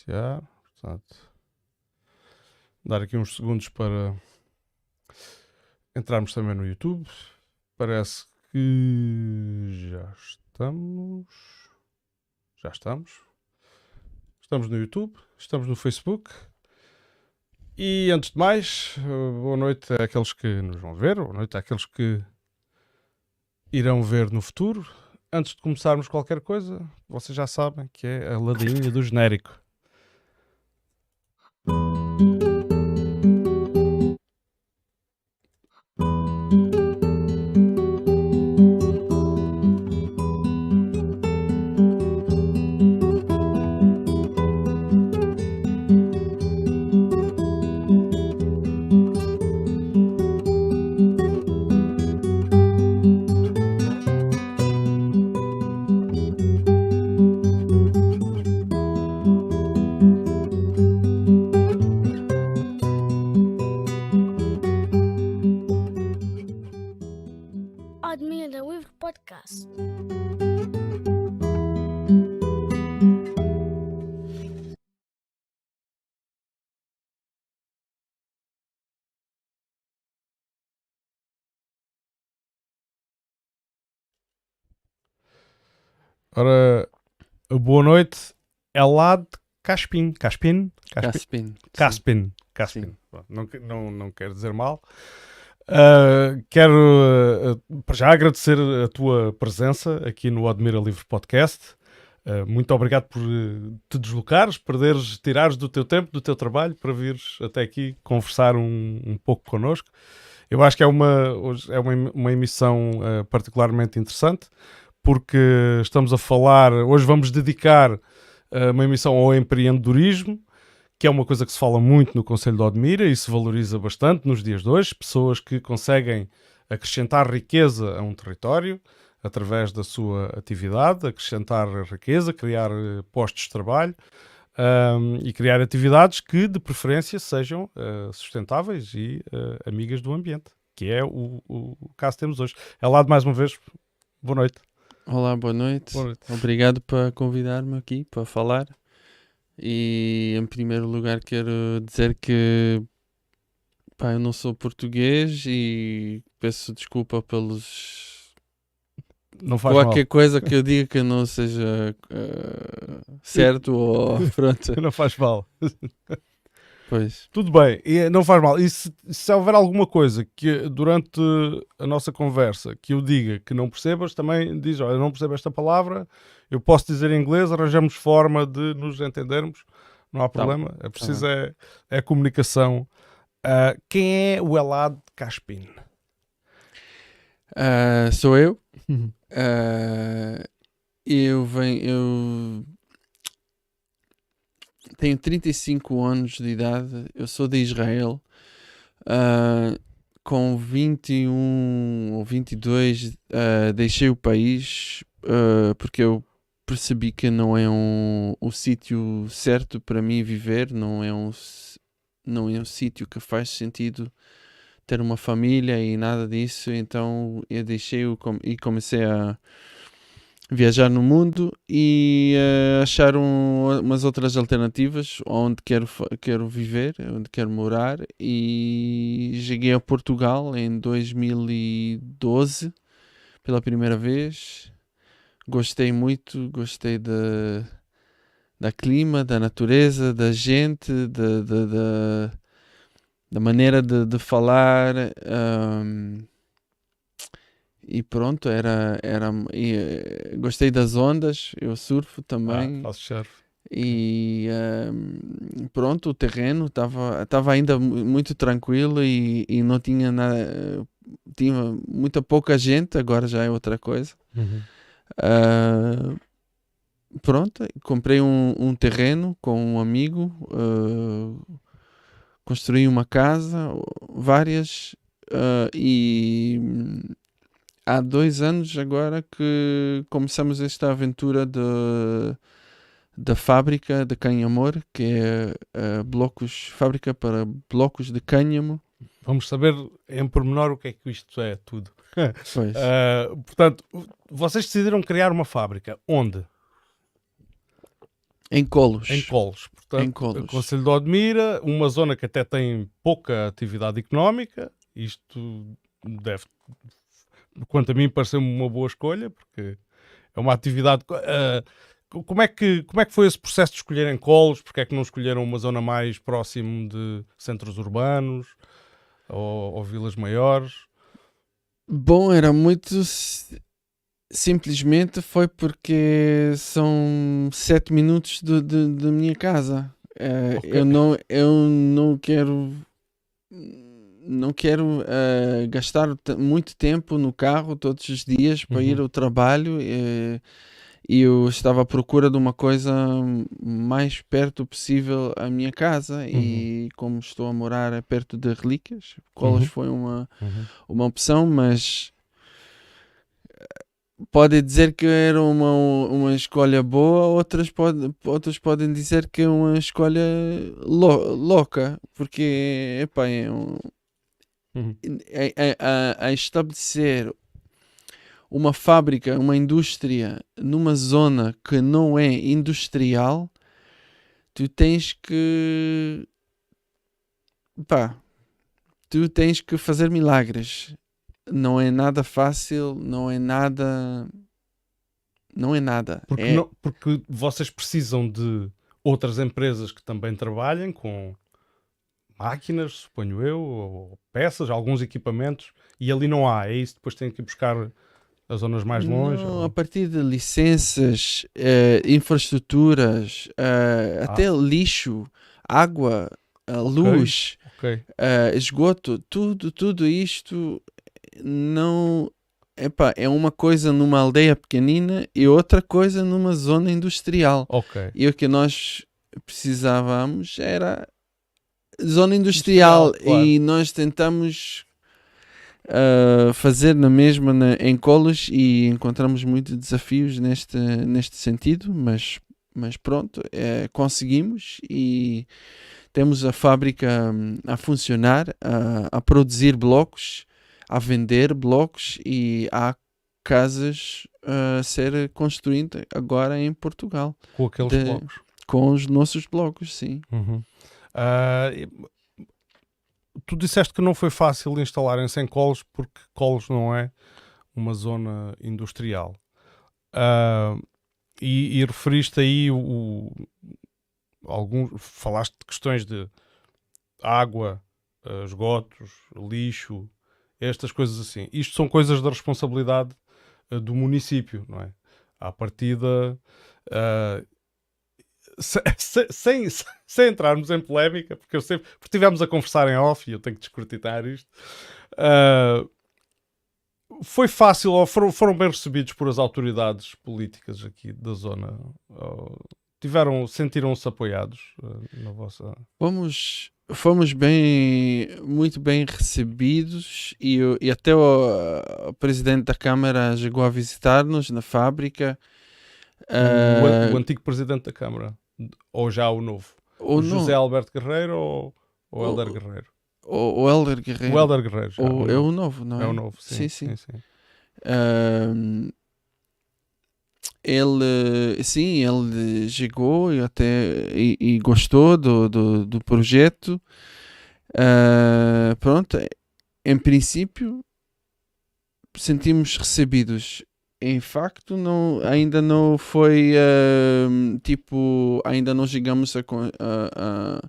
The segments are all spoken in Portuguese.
iniciar. Portanto, dar aqui uns segundos para entrarmos também no YouTube. Parece que já estamos. Já estamos. Estamos no YouTube, estamos no Facebook. E antes de mais, boa noite àqueles que nos vão ver, boa noite àqueles que irão ver no futuro. Antes de começarmos qualquer coisa, vocês já sabem que é a ladainha do genérico. Admira Livre Podcast. Ora, boa noite, Elad Caspin. Caspin. Caspin. Sim. Não quero dizer mal. Quero para já agradecer a tua presença aqui no Admira Livre Podcast. Muito obrigado por te deslocares, tirares do teu tempo, do teu trabalho para vires até aqui conversar um pouco connosco. Eu acho que hoje é uma emissão particularmente interessante, porque estamos a falar, hoje vamos dedicar uma emissão ao empreendedorismo, que é uma coisa que se fala muito no Conselho de Odmira e se valoriza bastante nos dias de hoje. Pessoas que conseguem acrescentar riqueza a um território através da sua atividade, acrescentar riqueza, criar postos de trabalho e criar atividades que, de preferência, sejam sustentáveis e amigas do ambiente, que é o caso que temos hoje. Elad, mais uma vez, boa noite. Olá, boa noite. Obrigado por convidar-me aqui para falar. E em primeiro lugar quero dizer que eu não sou português e peço desculpa pelos Não faz qualquer mal. coisa que eu diga que não seja certo ou pronto. Não faz mal. Pois. Tudo bem, e não faz mal. E se houver alguma coisa que durante a nossa conversa que eu diga que não percebas, também diz, olha, eu não percebo esta palavra, eu posso dizer em inglês, arranjamos forma de nos entendermos, não há problema. É preciso é a comunicação. Quem é o Elad Caspin? Sou eu. Eu tenho 35 anos de idade, eu sou de Israel. Com 21 ou 22 deixei o país porque eu percebi que não é o sítio certo para mim viver, não é um sítio que faz sentido ter uma família e nada disso. Então eu deixei e comecei a viajar no mundo e achar umas outras alternativas onde quero viver, onde quero morar, e cheguei a Portugal em 2012 pela primeira vez. Gostei muito, gostei da clima, da natureza, da gente, da maneira de falar. E pronto, gostei das ondas, eu surfo também. Faço surf. E pronto, o terreno estava ainda muito tranquilo e não tinha nada, tinha muita pouca gente, agora já é outra coisa. Pronto, comprei um terreno com um amigo, construí uma casa, várias, e há 2 anos agora que começamos esta aventura da fábrica de cânhamo, que é fábrica para blocos de cânhamo. Vamos saber em pormenor o que é que isto é tudo. Pois. Portanto, vocês decidiram criar uma fábrica. Onde? Em Colos. Em Colos. Portanto, Em Colos. Concelho de Odmira, uma zona que até tem pouca atividade económica. Isto deve, quanto a mim, pareceu-me uma boa escolha, porque é uma atividade. Como é que foi esse processo de escolherem Colos? Porque é que não escolheram uma zona mais próximo de centros urbanos ou vilas maiores? Bom, era muito. Simplesmente foi porque são 7 minutos da minha casa. Ok. Eu não quero. Não quero gastar muito tempo no carro todos os dias para ir ao trabalho. E eu estava à procura de uma coisa mais perto possível à minha casa. E como estou a morar perto de Relíquias, Colos foi uma opção, mas pode dizer que era uma escolha boa, outros podem dizer que é uma escolha louca, porque epá, a estabelecer uma fábrica, uma indústria numa zona que não é industrial, tu tens que fazer milagres. Não é nada fácil, não é nada. Porque vocês precisam de outras empresas que também trabalhem com máquinas, suponho eu, ou peças, alguns equipamentos, e ali não há. É isso, depois têm que ir buscar as zonas mais longe. Não, a partir de licenças, infraestruturas, até lixo, água, luz, Ok. esgoto, tudo isto não. Epá, é uma coisa numa aldeia pequenina e outra coisa numa zona industrial. Ok. E o que nós precisávamos era zona industrial, Claro. e nós tentamos fazer na mesma em Colos e encontramos muitos desafios neste sentido, mas pronto, conseguimos e temos a fábrica a funcionar, a produzir blocos, a vender blocos, e há casas a ser construídas agora em Portugal. Com aqueles blocos. Com os nossos blocos, sim. Tu disseste que não foi fácil instalarem-se em Colos porque Colos não é uma zona industrial. E referiste aí falaste de questões de água, esgotos, lixo, estas coisas assim. Isto são coisas da responsabilidade do município, não é? À partida, sem entrarmos em polémica, porque estivemos a conversar em off e eu tenho que descortinar isto. Foi fácil, ou foram bem recebidos por as autoridades políticas aqui da zona? Sentiram-se apoiados na vossa... Fomos muito bem recebidos, e até o presidente da Câmara chegou a visitar-nos na fábrica. O antigo presidente da Câmara, ou já o novo? O José Alberto Guerreiro ou o Hélder Guerreiro? O Hélder Guerreiro. O Hélder Guerreiro já, é o novo, não é? É o novo, sim. Sim. Ele chegou e gostou do projeto. Pronto, em princípio sentimos recebidos. Em facto, ainda não foi ainda não chegamos a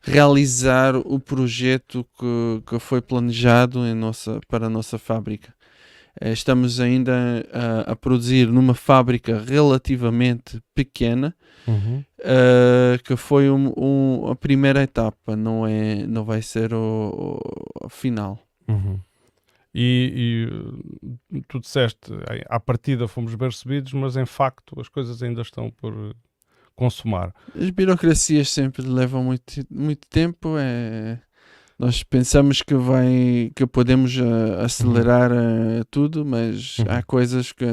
realizar o projeto que foi planejado para a nossa fábrica. Estamos ainda a produzir numa fábrica relativamente pequena, que foi a primeira etapa, não vai ser o final. E tu disseste, à partida fomos bem recebidos, mas em facto as coisas ainda estão por consumar. As burocracias sempre levam muito tempo. Nós pensamos que podemos acelerar tudo, mas há coisas que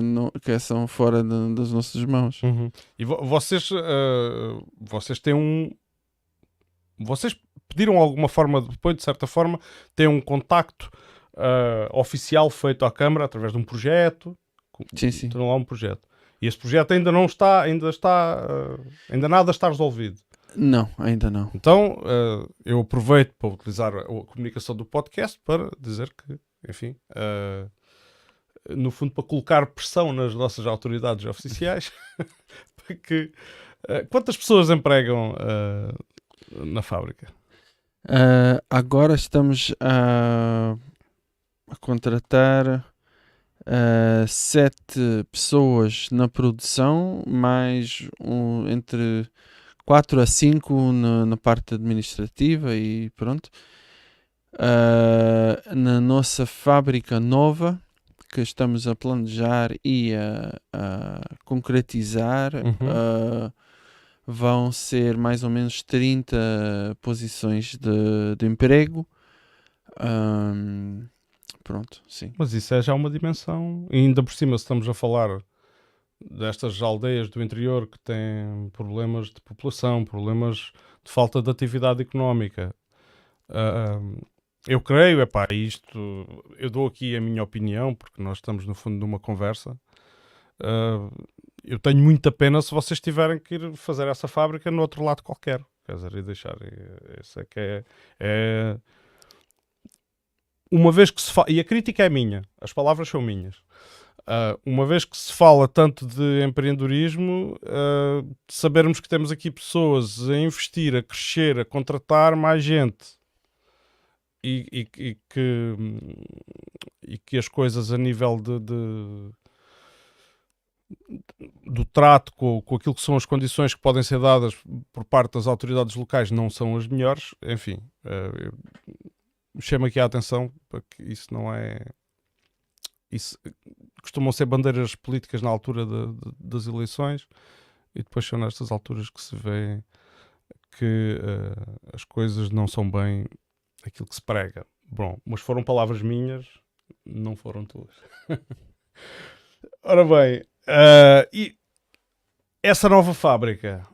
são fora das nossas mãos. E vocês têm vocês pediram alguma forma de apoio, de certa forma, têm um contacto oficial feito à Câmara através de um projeto? Sim. Terão lá um projeto. E esse projeto ainda não está, ainda nada está resolvido. Não, ainda não. Então, eu aproveito para utilizar a comunicação do podcast para dizer que, enfim, no fundo, para colocar pressão nas nossas autoridades oficiais, para que quantas pessoas empregam na fábrica? Agora estamos a contratar 7 pessoas na produção, mais entre 4 a 5 na parte administrativa e pronto. Na nossa fábrica nova, que estamos a planejar e a concretizar, vão ser mais ou menos 30 posições de emprego. Pronto, sim. Mas isso é já uma dimensão. E ainda por cima, se estamos a falar destas aldeias do interior que têm problemas de população, problemas de falta de atividade económica. Eu creio, isto, eu dou aqui a minha opinião, porque nós estamos no fundo numa conversa. Eu tenho muita pena se vocês tiverem que ir fazer essa fábrica no outro lado qualquer. Quer dizer, e deixar. Isso é que é uma vez que se fala, e a crítica é minha, as palavras são minhas. Uma vez que se fala tanto de empreendedorismo, sabermos que temos aqui pessoas a investir, a crescer, a contratar mais gente e que as coisas a nível do trato com aquilo que são as condições que podem ser dadas por parte das autoridades locais não são as melhores, enfim, chamo aqui a atenção para que isso não é... Isso costumam ser bandeiras políticas na altura das eleições e depois são nestas alturas que se vê que as coisas não são bem aquilo que se prega. Bom, mas foram palavras minhas, não foram tuas. Ora bem, e essa nova fábrica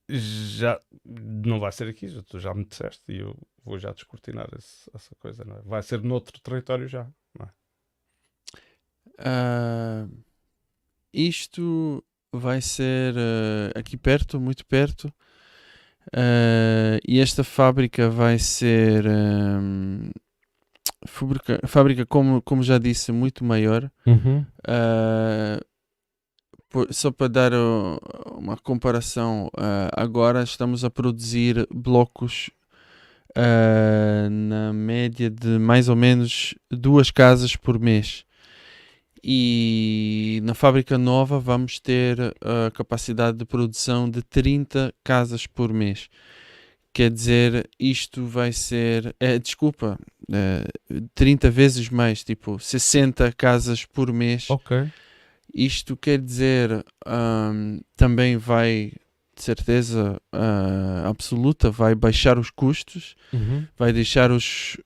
já não vai ser aqui, tu já me disseste e eu vou já descortinar essa coisa, não é? Vai ser noutro território já, não é? Isto vai ser aqui perto, muito perto, e esta fábrica vai ser fábrica, como já disse, muito maior. Só para dar uma comparação, agora estamos a produzir blocos na média de mais ou menos 2 casas por mês. E na fábrica nova vamos ter a capacidade de produção de 30 casas por mês. Quer dizer, isto vai ser... 30 vezes mais, tipo 60 casas por mês. Ok. Isto quer dizer, também vai, de certeza absoluta, vai baixar os custos, vai deixar os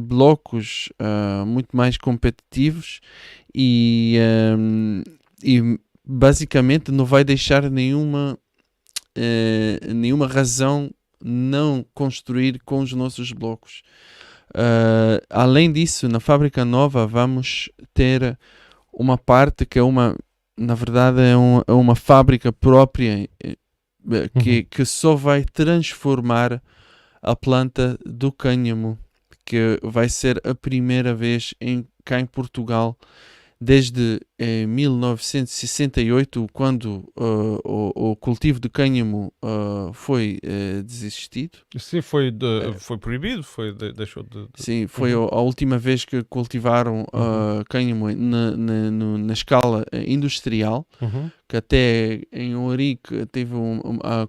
blocos muito mais competitivos e basicamente não vai deixar nenhuma razão não construir com os nossos blocos. Além disso, na fábrica nova vamos ter uma parte que na verdade é uma fábrica própria que só vai transformar a planta do cânhamo, que vai ser a primeira vez cá em Portugal desde 1968, quando o cultivo de cânhamo foi desistido. Sim, foi proibido, deixou de... Sim, foi a última vez que cultivaram cânhamo na escala industrial, que até em Ourique teve a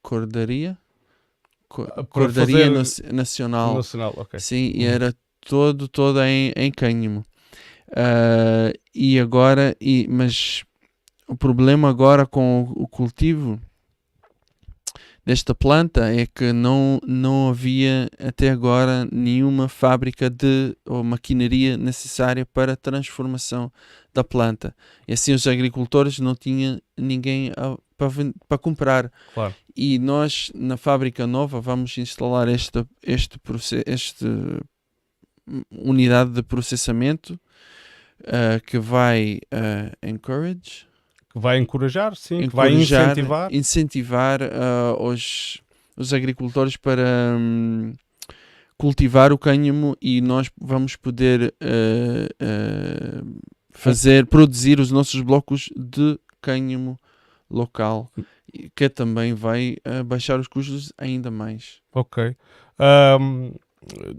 cordaria nacional. Okay. Sim, e era toda em cânhamo. Mas o problema agora com o cultivo desta planta é que não havia até agora nenhuma fábrica ou maquinaria necessária para a transformação da planta. E assim os agricultores não tinham ninguém para comprar. Claro. E nós, na fábrica nova, vamos instalar esta unidade de processamento que vai encourage, Que vai encorajar, sim, que vai incentivar os agricultores para cultivar o cânhamo, e nós vamos poder produzir os nossos blocos de cânhamo local, que também vai baixar os custos ainda mais. Ok.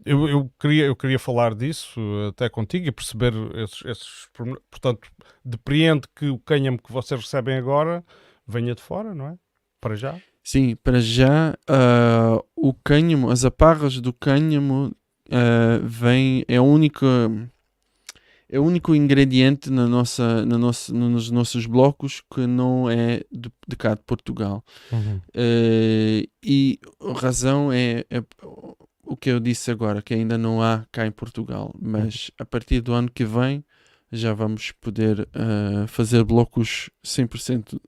Eu queria falar disso até contigo e perceber portanto, depreendo que o cânhamo que vocês recebem agora venha de fora, não é? Para já. Sim, para já o cânhamo, as aparras do cânhamo é o único ingrediente nos nossos blocos que não é de cá de Portugal. E a razão é o que eu disse agora, que ainda não há cá em Portugal, mas a partir do ano que vem já vamos poder fazer blocos 100%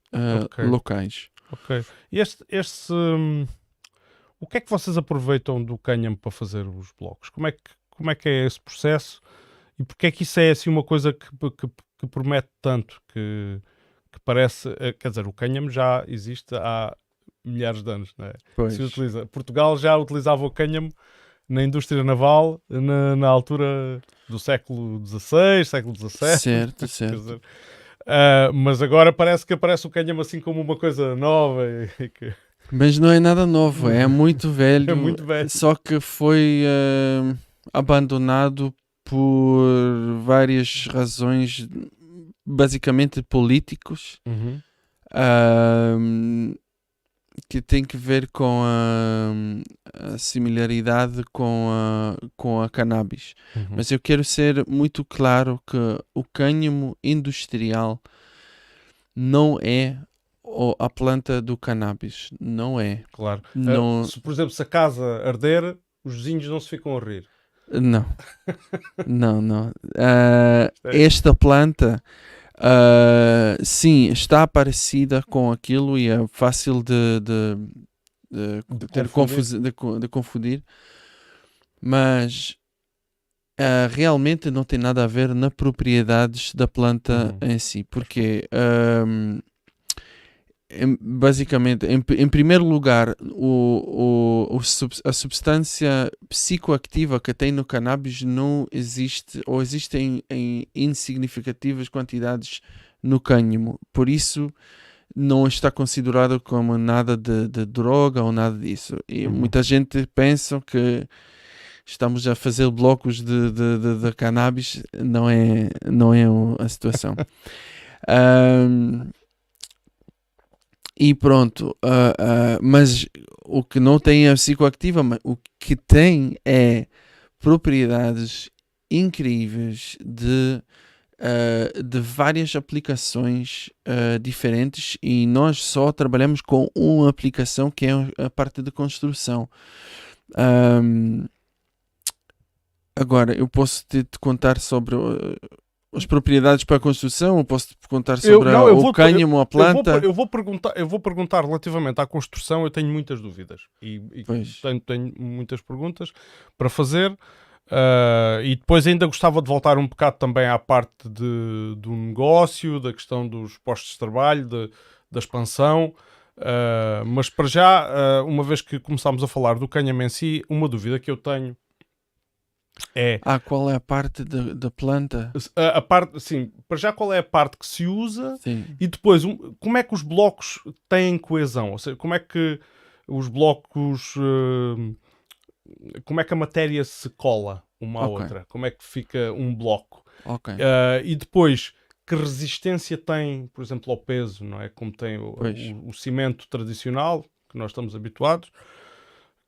locais. Ok. O que é que vocês aproveitam do cânhamo para fazer os blocos? Como é que é esse processo? E porque é que isso é assim uma coisa que promete tanto, que parece... Quer dizer, o cânhamo já existe há milhares de anos, não é? Se utiliza. Portugal já utilizava o cânhamo na indústria naval na altura do século XVI, século XVII. Certo. Dizer, mas agora parece que aparece o cânhamo assim como uma coisa nova. Mas não é nada novo, é muito velho. É muito velho. Só que foi abandonado por várias razões, basicamente políticos, que tem que ver com a similaridade com a cannabis. Mas eu quero ser muito claro que o cânhamo industrial não é a planta do cannabis. Não é. Claro. Não... por exemplo, se a casa arder, os vizinhos não se ficam a rir. Não. Não. Esta planta, sim, está parecida com aquilo e é fácil de confundir, mas realmente não tem nada a ver nas propriedades da planta em si, porque basicamente, em primeiro lugar, a substância psicoativa que tem no cannabis não existe, ou existe em insignificativas quantidades no cânhamo. Por isso, não está considerado como nada de droga ou nada disso. E muita gente pensa que estamos a fazer blocos de cannabis. Não é a situação. E pronto, mas o que não tem é psicoativa, mas o que tem é propriedades incríveis de várias aplicações diferentes, e nós só trabalhamos com uma aplicação, que é a parte de construção. Agora, eu posso te contar sobre as propriedades para a construção, ou posso contar sobre o cânhamo, a planta? Eu vou perguntar relativamente à construção. Eu tenho muitas dúvidas e tenho muitas perguntas para fazer, e depois ainda gostava de voltar um bocado também à parte do negócio, da questão dos postos de trabalho, da expansão, mas para já, uma vez que começámos a falar do cânhamo em si, uma dúvida que eu tenho é... qual é a parte da planta? A parte, sim, para já qual é a parte que se usa? Sim. E depois, como é que os blocos têm coesão? Ou seja, como é que os blocos... como é que a matéria se cola uma à outra? Como é que fica um bloco? E depois, que resistência tem, por exemplo, ao peso, não é? Como tem o cimento tradicional, que nós estamos habituados,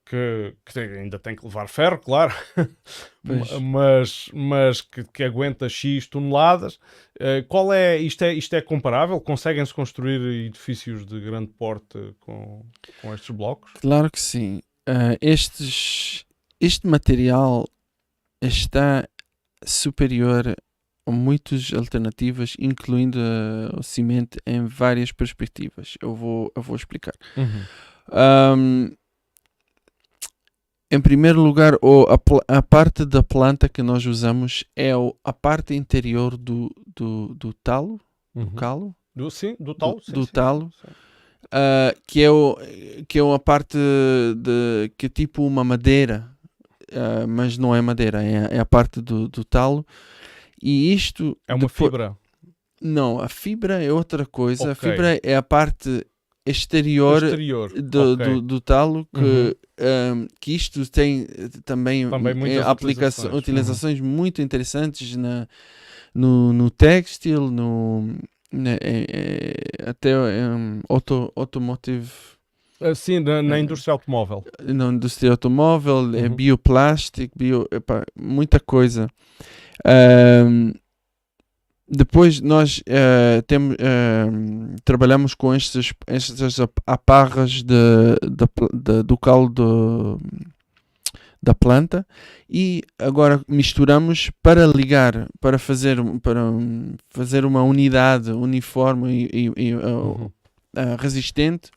que ainda tem que levar ferro, claro, mas que aguenta X toneladas. Isto é comparável? Conseguem-se construir edifícios de grande porte com estes blocos? Claro que sim. Este material está superior a muitas alternativas, incluindo o cimento, em várias perspectivas. Eu vou explicar. em primeiro lugar, a parte da planta que nós usamos é a parte interior do talo, do calo, Sim, do talo. do Sim, talo. sim. Que é uma parte que é tipo uma madeira, mas não é madeira, é a parte do talo. E isto É uma fibra. Não, a fibra é outra coisa. A Ok. fibra é a parte exterior Ok. do talo que isto tem também muitas aplicações, utilizações. utilizações muito interessantes no têxtil, até automotive, Sim, na indústria automóvel. na indústria automóvel, bioplástico, muita coisa. Depois nós trabalhamos com estas aparras do caldo da planta e agora misturamos para ligar, para fazer uma unidade uniforme e resistente.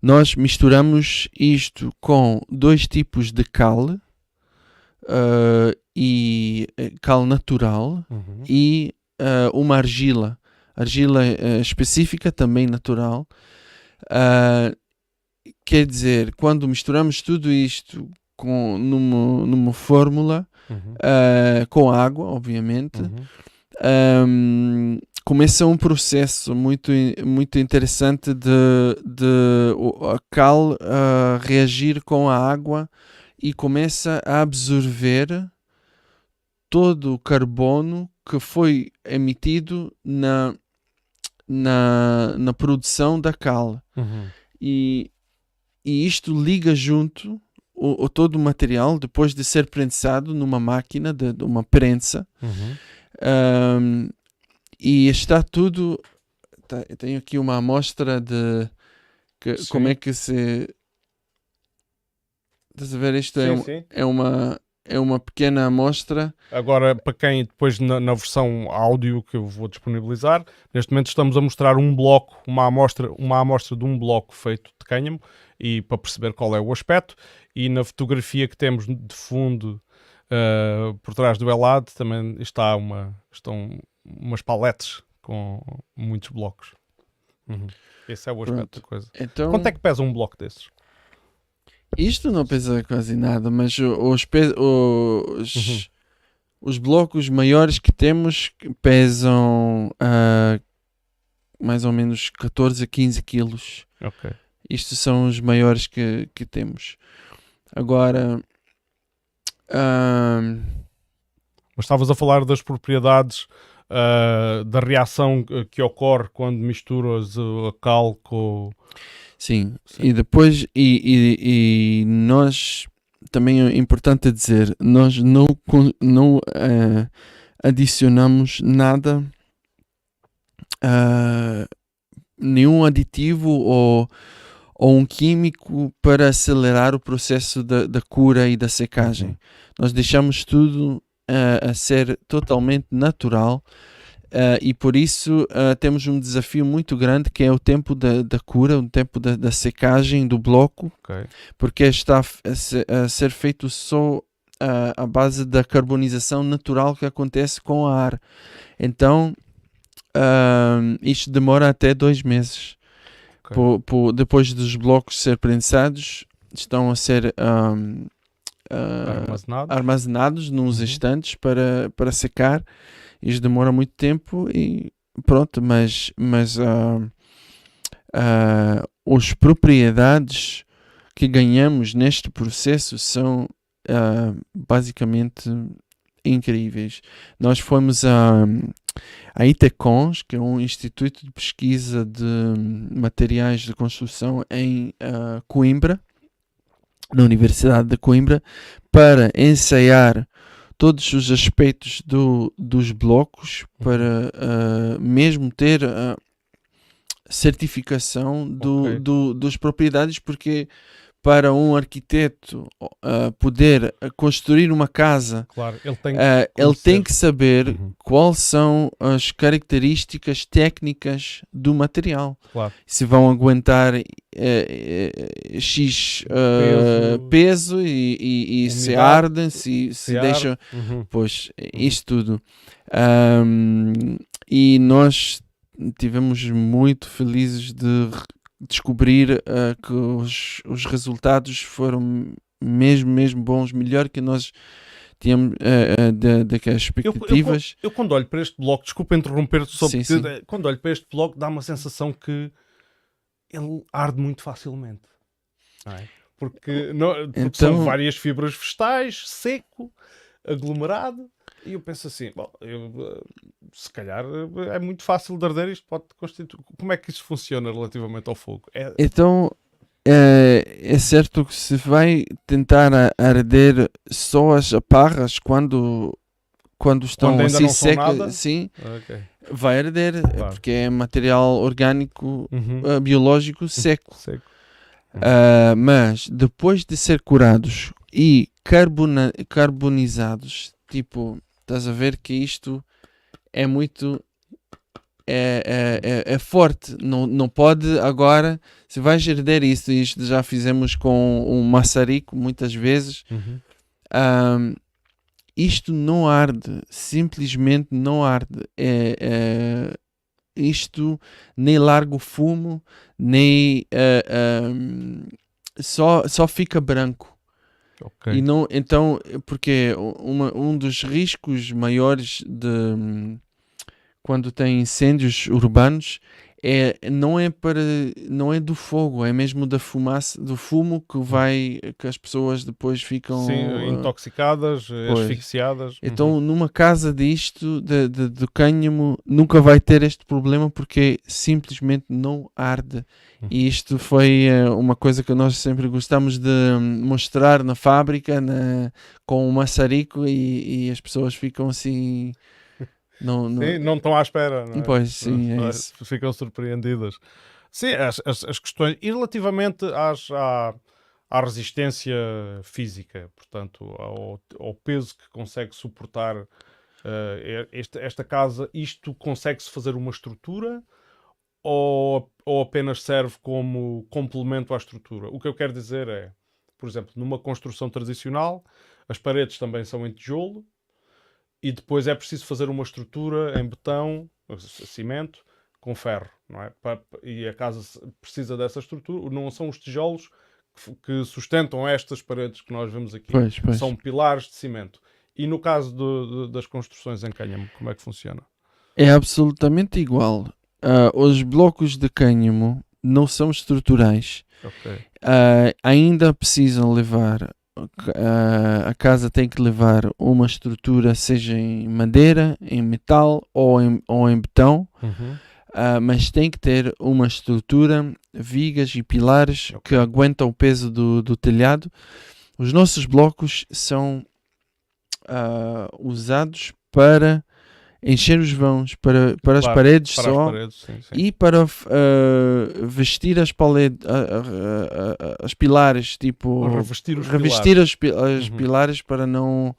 Nós misturamos isto com 2 tipos de cal, e cal natural e uma argila específica, também natural. Quer dizer, quando misturamos tudo isto numa fórmula, com água, obviamente, começa um processo muito, muito interessante de a cal reagir com a água e começa a absorver todo o carbono que foi emitido na produção da cal. E isto liga junto todo o material depois de ser prensado numa máquina de uma prensa. E está tudo. Eu tenho aqui uma amostra de como é que se. Estás a ver? Isto Sim. é uma pequena amostra. Agora, para quem depois na versão áudio que eu vou disponibilizar, neste momento estamos a mostrar um bloco, uma amostra de um bloco feito de cânhamo, e para perceber qual é o aspecto. E na fotografia que temos de fundo, por trás do Elad, também estão umas paletes com muitos blocos. Esse é o aspecto da coisa. Então, quanto é que pesa um bloco desses? Isto não pesa quase nada, mas os blocos maiores que temos pesam mais ou menos 14 a 15 quilos. Ok. Estes são os maiores que temos. Agora, mas estavas a falar das propriedades, da reação que ocorre quando misturas a cal com... Sim, e depois e nós também é importante dizer, nós não adicionamos nada, nenhum aditivo ou um químico para acelerar o processo da cura e da secagem. Nós deixamos tudo a ser totalmente natural. E por isso temos um desafio muito grande, que é o tempo da cura, o tempo da secagem do bloco, porque está a ser feito só à base da carbonização natural que acontece com o ar. Então isto demora até 2 meses. Depois dos blocos ser prensados, estão a ser armazenados nos estantes para secar. Isto demora muito tempo e pronto, mas as propriedades que ganhamos neste processo são basicamente incríveis. Nós fomos a ITECONS, que é um instituto de pesquisa de materiais de construção em Coimbra, na Universidade de Coimbra, para ensaiar todos os aspectos dos blocos, para mesmo ter a certificação das propriedades, porque para um arquiteto poder construir uma casa, Claro, ele tem ele tem conhecer. que saber Uhum. quais são as características técnicas do material. Claro. Se vão aguentar X peso e se umidade, ardem, se se deixam. arde. Uhum. Pois, isto tudo. E nós tivemos muito felizes de descobrir que os resultados foram mesmo bons, melhor que nós tínhamos daquelas expectativas. Eu quando olho para este bloco, desculpa interromper-te, só Sim, porque sim. quando olho para este bloco dá uma sensação que ele arde muito facilmente. Não é? Porque são Então- várias fibras vegetais, seco, aglomerado, e eu penso assim, bom, se calhar é muito fácil de arder, isto pode constituir. Como é que isso funciona relativamente ao fogo? Então, é certo que se vai tentar arder só as aparras quando estão Quando ainda assim não são secas, nada? sim, Ok. vai arder, Claro. porque é material orgânico, Uhum. biológico seco. Seco. Mas depois de ser curados e carbonizados, tipo, estás a ver que isto é muito é forte, não pode agora, se vais herder isto já fizemos com um maçarico muitas vezes, Uhum. isto não arde, simplesmente não arde, isto nem larga o fumo, nem só fica branco. Ok. E não, então, porque um dos riscos maiores de quando tem incêndios urbanos não é do fogo, é mesmo da fumaça, do fumo que as pessoas depois ficam Sim, intoxicadas, pois. asfixiadas. Então, numa casa disto, do cânhamo, nunca vai ter este problema porque simplesmente não arde. E isto foi uma coisa que nós sempre gostamos de mostrar na fábrica, com o maçarico, e as pessoas ficam assim... Sim, não estão à espera. Não é? Pois, sim, é isso. Ficam surpreendidas. Sim, as questões. E relativamente à resistência física, portanto, ao peso que consegue suportar esta casa, isto consegue-se fazer uma estrutura ou apenas serve como complemento à estrutura? O que eu quero dizer é, por exemplo, numa construção tradicional, as paredes também são em tijolo, e depois é preciso fazer uma estrutura em betão, cimento, com ferro, não é? E a casa precisa dessa estrutura, não são os tijolos que sustentam estas paredes que nós vemos aqui, Pois. são pilares de cimento. E no caso das construções em cânhamo, como é que funciona? É absolutamente igual. Os blocos de cânhamo não são estruturais. Ok. Ainda precisam levar... a casa tem que levar uma estrutura, seja em madeira, em metal ou em betão, mas tem que ter uma estrutura, vigas e pilares que aguentam o peso do telhado. Os nossos blocos são usados para encher os vãos, para Claro, as paredes para só, as paredes, sim. e para vestir as as pilares, tipo Revestir os revestir pilares. as pilares para não...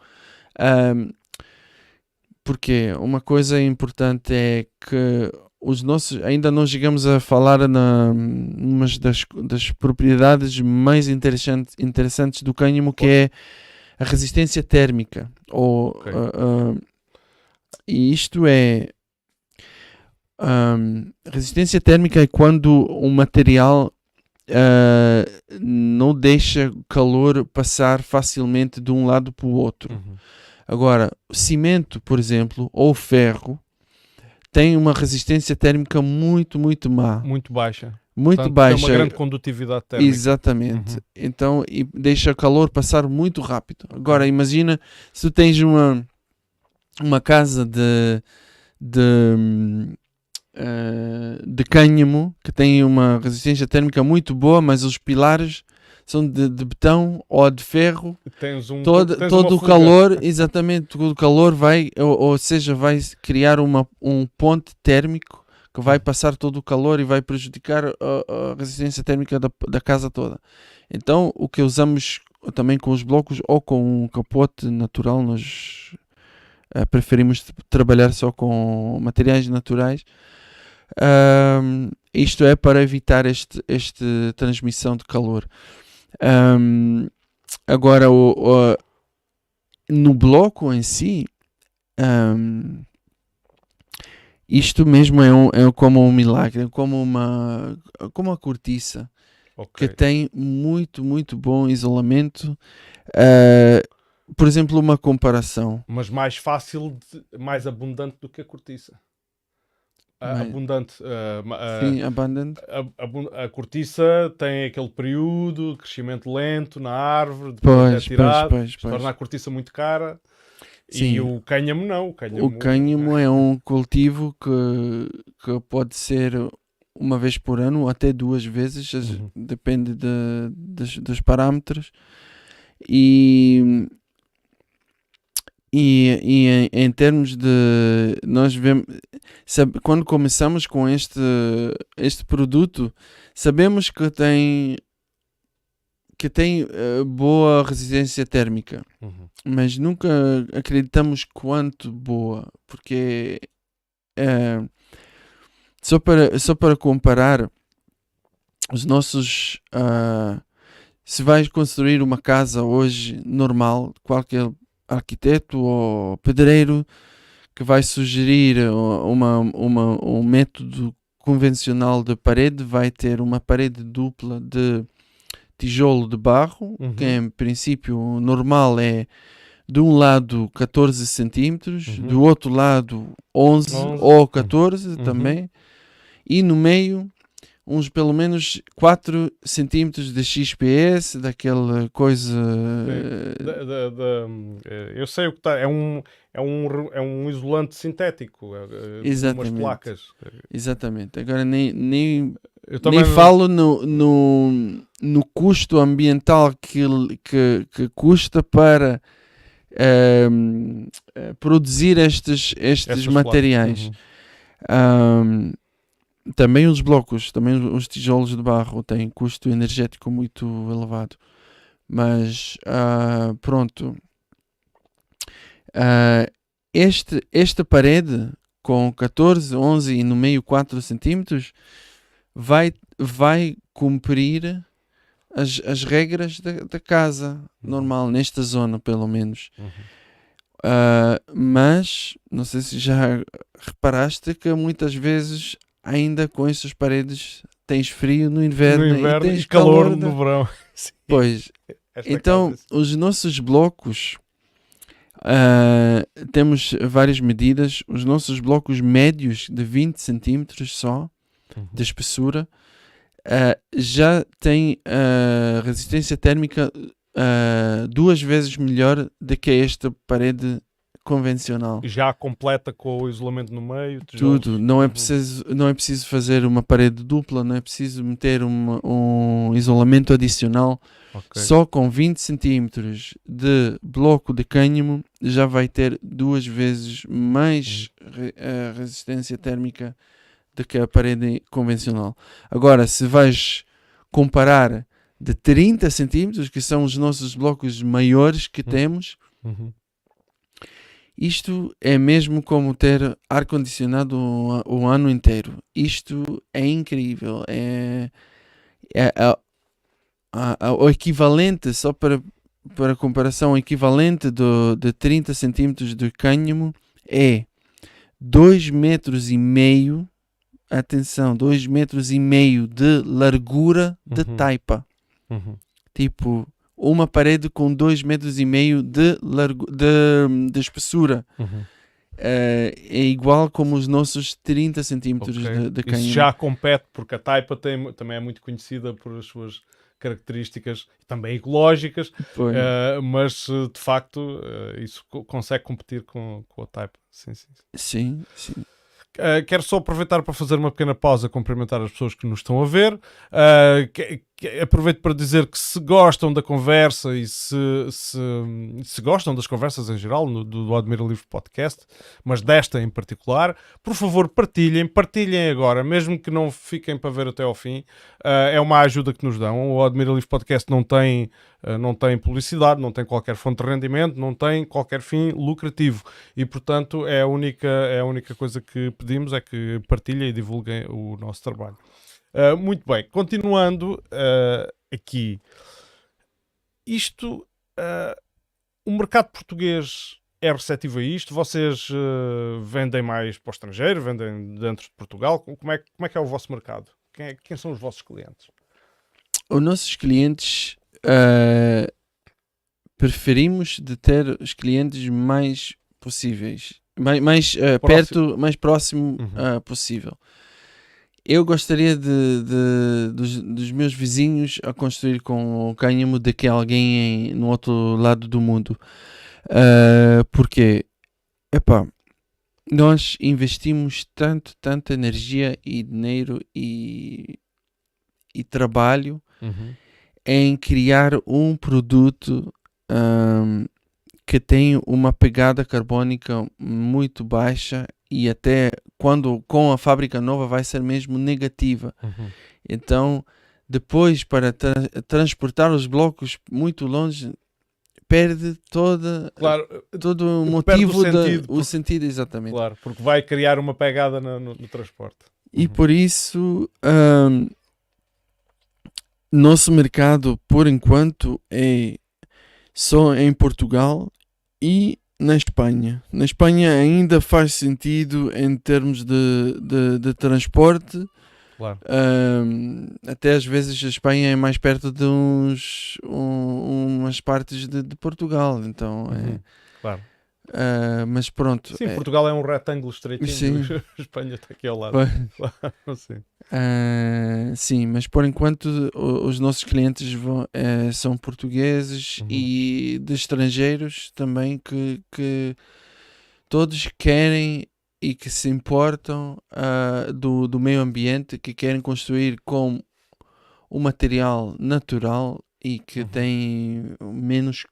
porque uma coisa importante é que os nossos, ainda não chegamos a falar numa das propriedades mais interessantes do cânhamo, que é a resistência térmica. E isto é... resistência térmica é quando o material não deixa calor passar facilmente de um lado para o outro. Agora, o cimento, por exemplo, ou o ferro, tem uma resistência térmica muito má. Muito baixa. Muito Portanto, baixa. tem uma grande condutividade térmica. Exatamente. Então, e deixa o calor passar muito rápido. Agora, imagina se tu tens uma casa de cânhamo que tem uma resistência térmica muito boa, mas os pilares são de betão ou de ferro. Tens todo o calor, exatamente, todo o calor vai, ou seja, vai criar um ponte térmico que vai passar todo o calor e vai prejudicar a resistência térmica da casa toda. Então, o que usamos também com os blocos ou com um capote natural, nós preferimos trabalhar só com materiais naturais. Isto é para evitar esta transmissão de calor. Agora, no bloco em si, isto mesmo é como um milagre, é como uma cortiça que tem muito, muito bom isolamento. Por exemplo, uma comparação. Mas mais fácil, mais abundante do que a cortiça. Abundante. Sim, abundante. A cortiça tem aquele período de crescimento lento na árvore, depois é tirado, torna a cortiça muito cara. Sim. E o cânhamo não. O cânhamo é um cultivo que pode ser uma vez por ano ou até 2 vezes, depende dos parâmetros. E em termos de, nós vemos, quando começamos com este produto, sabemos que tem boa resistência térmica, mas nunca acreditamos quanto boa, porque só para comparar, os nossos se vais construir uma casa hoje normal, qualquer arquiteto ou pedreiro que vai sugerir um método convencional de parede, vai ter uma parede dupla de tijolo de barro, que em princípio normal é de um lado 14 centímetros, do outro lado 11 ou 14 também, e no meio uns pelo menos 4 centímetros de XPS, daquela coisa. Eu sei o que está. É um isolante sintético. Exatamente. Umas placas. Exatamente. Agora nem falo no custo ambiental que custa para produzir estes materiais. Também os blocos, também os tijolos de barro têm custo energético muito elevado. Mas, pronto. Esta parede com 14, 11 e no meio 4 centímetros vai cumprir as regras da casa normal, nesta zona pelo menos. Mas, não sei se já reparaste que muitas vezes ainda com essas paredes tens frio no inverno e tens calor no verão. Sim. Pois, então os nossos blocos, temos várias medidas. Os nossos blocos médios de 20 centímetros só de espessura já têm resistência térmica 2 vezes melhor do que esta parede convencional. Já completa com o isolamento no meio? Tudo. Não é preciso fazer uma parede dupla, não é preciso meter um isolamento adicional. Só com 20 centímetros de bloco de cânhamo já vai ter 2 vezes mais resistência térmica do que a parede convencional. Agora, se vais comparar de 30 centímetros, que são os nossos blocos maiores que temos, isto é mesmo como ter ar-condicionado o ano inteiro. Isto é incrível. O equivalente, só para comparação, o equivalente de 30 centímetros de cânhamo é 2,5 metros. Atenção, 2,5 metros de largura de taipa. Tipo, uma parede com 2,5 metros de espessura. É igual como os nossos 30 centímetros de cânhamo. Isso já compete, porque a taipa também é muito conhecida por as suas características também ecológicas, mas de facto isso consegue competir com a taipa. Sim. Quero só aproveitar para fazer uma pequena pausa, cumprimentar as pessoas que nos estão a ver. aproveito para dizer que se gostam da conversa e se gostam das conversas em geral do Admira Livre Podcast, mas desta em particular, por favor partilhem agora, mesmo que não fiquem para ver até ao fim. É uma ajuda que nos dão. O Admira Livre Podcast não tem publicidade, não tem qualquer fonte de rendimento, não tem qualquer fim lucrativo e, portanto, é a única coisa que pedimos é que partilhem e divulguem o nosso trabalho. Muito bem, continuando aqui, o mercado português é receptivo a isto? Vocês vendem mais para o estrangeiro, vendem dentro de Portugal? Como é que é o vosso mercado? Quem são os vossos clientes? Os nossos clientes, preferimos de ter os clientes mais possíveis, mais perto, mais próximo possível. Eu gostaria dos meus vizinhos a construir com o cânhamo de que alguém no outro lado do mundo. Porque, nós investimos tanta energia e dinheiro e trabalho em criar um produto que tem uma pegada carbónica muito baixa e até quando com a fábrica nova vai ser mesmo negativa. Então, depois para transportar os blocos muito longe, perde todo o motivo, o sentido, exatamente. Claro, porque vai criar uma pegada no transporte. E por isso, nosso mercado, por enquanto, é só em Portugal e na Espanha. Na Espanha ainda faz sentido em termos de transporte. Claro. Até às vezes a Espanha é mais perto de umas partes de Portugal. Então, claro. Mas pronto. Sim, Portugal é um retângulo estreitinho. Sim. A Espanha está aqui ao lado. Sim. Sim, mas por enquanto os nossos clientes são portugueses e de estrangeiros também que todos querem e que se importam do meio ambiente, que querem construir com um material natural e que tem menos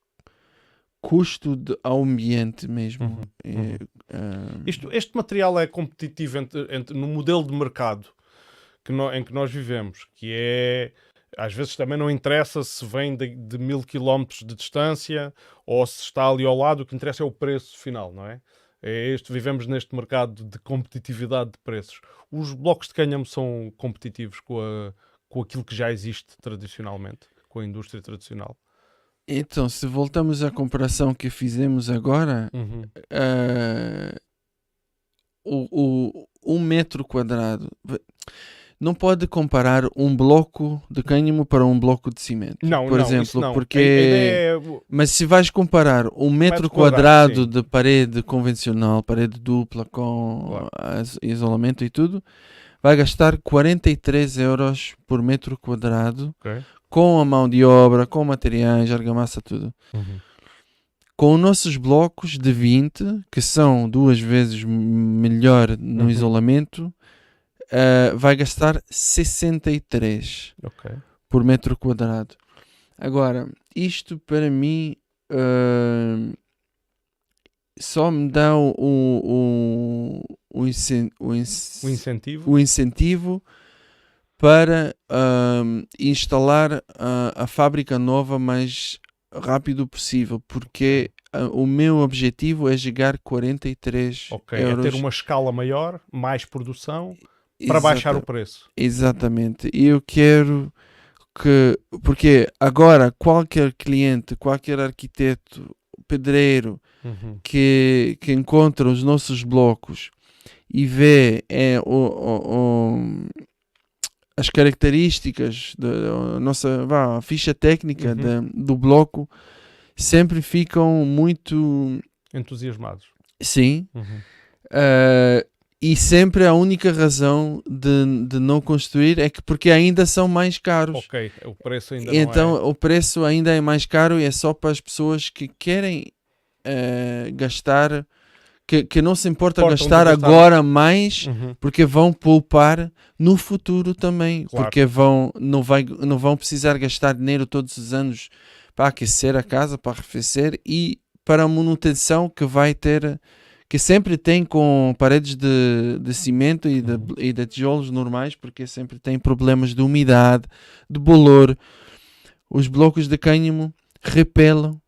custo ao ambiente mesmo. Este material é competitivo no modelo de mercado em que nós vivemos, que é, às vezes também não interessa se vem de 1000 km de distância ou se está ali ao lado, o que interessa é o preço final, não é? Vivemos neste mercado de competitividade de preços. Os blocos de cânhamo são competitivos com aquilo que já existe tradicionalmente, com a indústria tradicional? Então, se voltamos à comparação que fizemos agora, 1 metro quadrado não pode comparar um bloco de cânhamo para um bloco de cimento. Por exemplo, não. Porque mas se vais comparar 1 metro quadrado de parede convencional, parede dupla com isolamento e tudo, vai gastar 43 euros por metro quadrado, com a mão de obra, com materiais, argamassa, tudo. Com os nossos blocos de 20, que são 2 vezes melhor no isolamento, vai gastar 63 por metro quadrado. Agora, isto para mim só me dá o incentivo para instalar a fábrica nova mais rápido possível, porque o meu objetivo é chegar a 43 euros. É ter uma escala maior, mais produção, para baixar o preço. Exatamente. E eu quero porque agora qualquer cliente, qualquer arquiteto, pedreiro que encontra os nossos blocos e vê as características da nossa ficha técnica do bloco, sempre ficam muito entusiasmados. Sim. E sempre a única razão de não construir é porque ainda são mais caros. O preço ainda o preço ainda é mais caro e é só para as pessoas que querem gastar que não se importa Importam de gastar gastar. agora mais, Uhum. porque vão poupar no futuro também, Claro. porque não vão precisar gastar dinheiro todos os anos para aquecer a casa, para arrefecer e para a manutenção que vai ter, que sempre tem com paredes de cimento e de tijolos normais, porque sempre tem problemas de umidade, de bolor. Os blocos de cânhamo repelam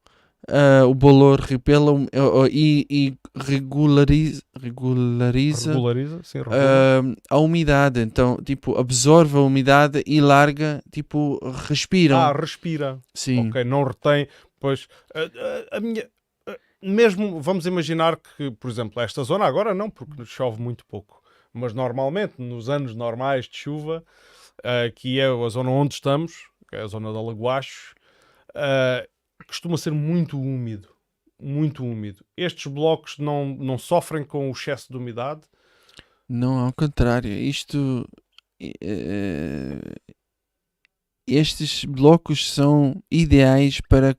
o bolor, repelam e regulariza Regulariza, sim, regula. a umidade. Então, tipo, absorve a umidade e larga, tipo, respiram. Respira. Sim. Ok, não retém. Pois, a minha... Mesmo, vamos imaginar que, por exemplo, esta zona agora não, porque chove muito pouco. Mas normalmente, nos anos normais de chuva, que é a zona onde estamos, que é a zona da Lagoacho, costuma ser muito úmido. Muito úmido. Estes blocos não sofrem com o excesso de umidade? Não, ao contrário. Estes blocos são ideais para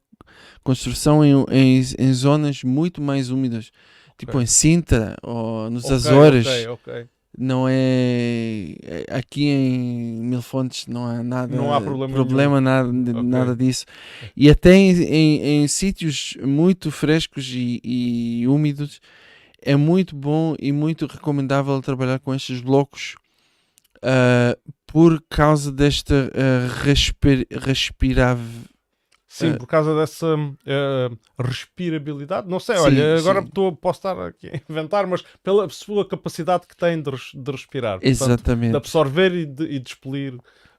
construção em zonas muito mais úmidas. Tipo em Sintra ou nos Açores. Ok. Não é... Aqui em Mil Fontes não há nada... Não há problema nada disso. E até em sítios muito frescos e úmidos é muito bom e muito recomendável trabalhar com estes blocos por causa desta Sim, por causa dessa respirabilidade. Não sei, Sim, olha, agora sim. posso estar aqui a inventar, mas pela sua capacidade que tem de respirar. Portanto, Exatamente. de absorver e de expelir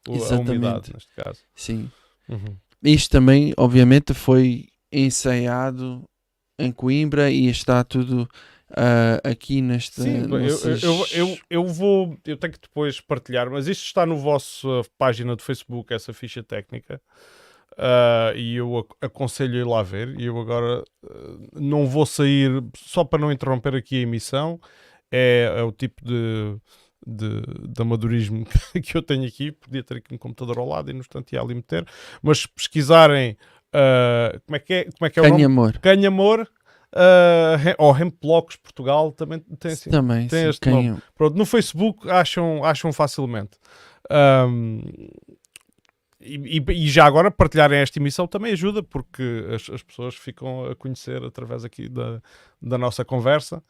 a Exatamente. umidade, neste caso. Sim. Uhum. Isto também, obviamente, foi ensaiado em Coimbra e está tudo aqui nesta... Sim, eu tenho que depois partilhar, mas isto está no vosso página de Facebook, essa ficha técnica. E eu aconselho a ir lá ver. E eu agora não vou sair, só para não interromper aqui a emissão. É o tipo de amadorismo que eu tenho aqui. Podia ter aqui um computador ao lado e no instante ia ali meter. Mas se pesquisarem como é que é o nome? Canhamor. Canhamor ou Hemp Blocos Portugal também tem Também, tem sim, este nome. Pronto, no Facebook acham facilmente. E já agora partilharem esta emissão também ajuda, porque as pessoas ficam a conhecer através aqui da nossa conversa,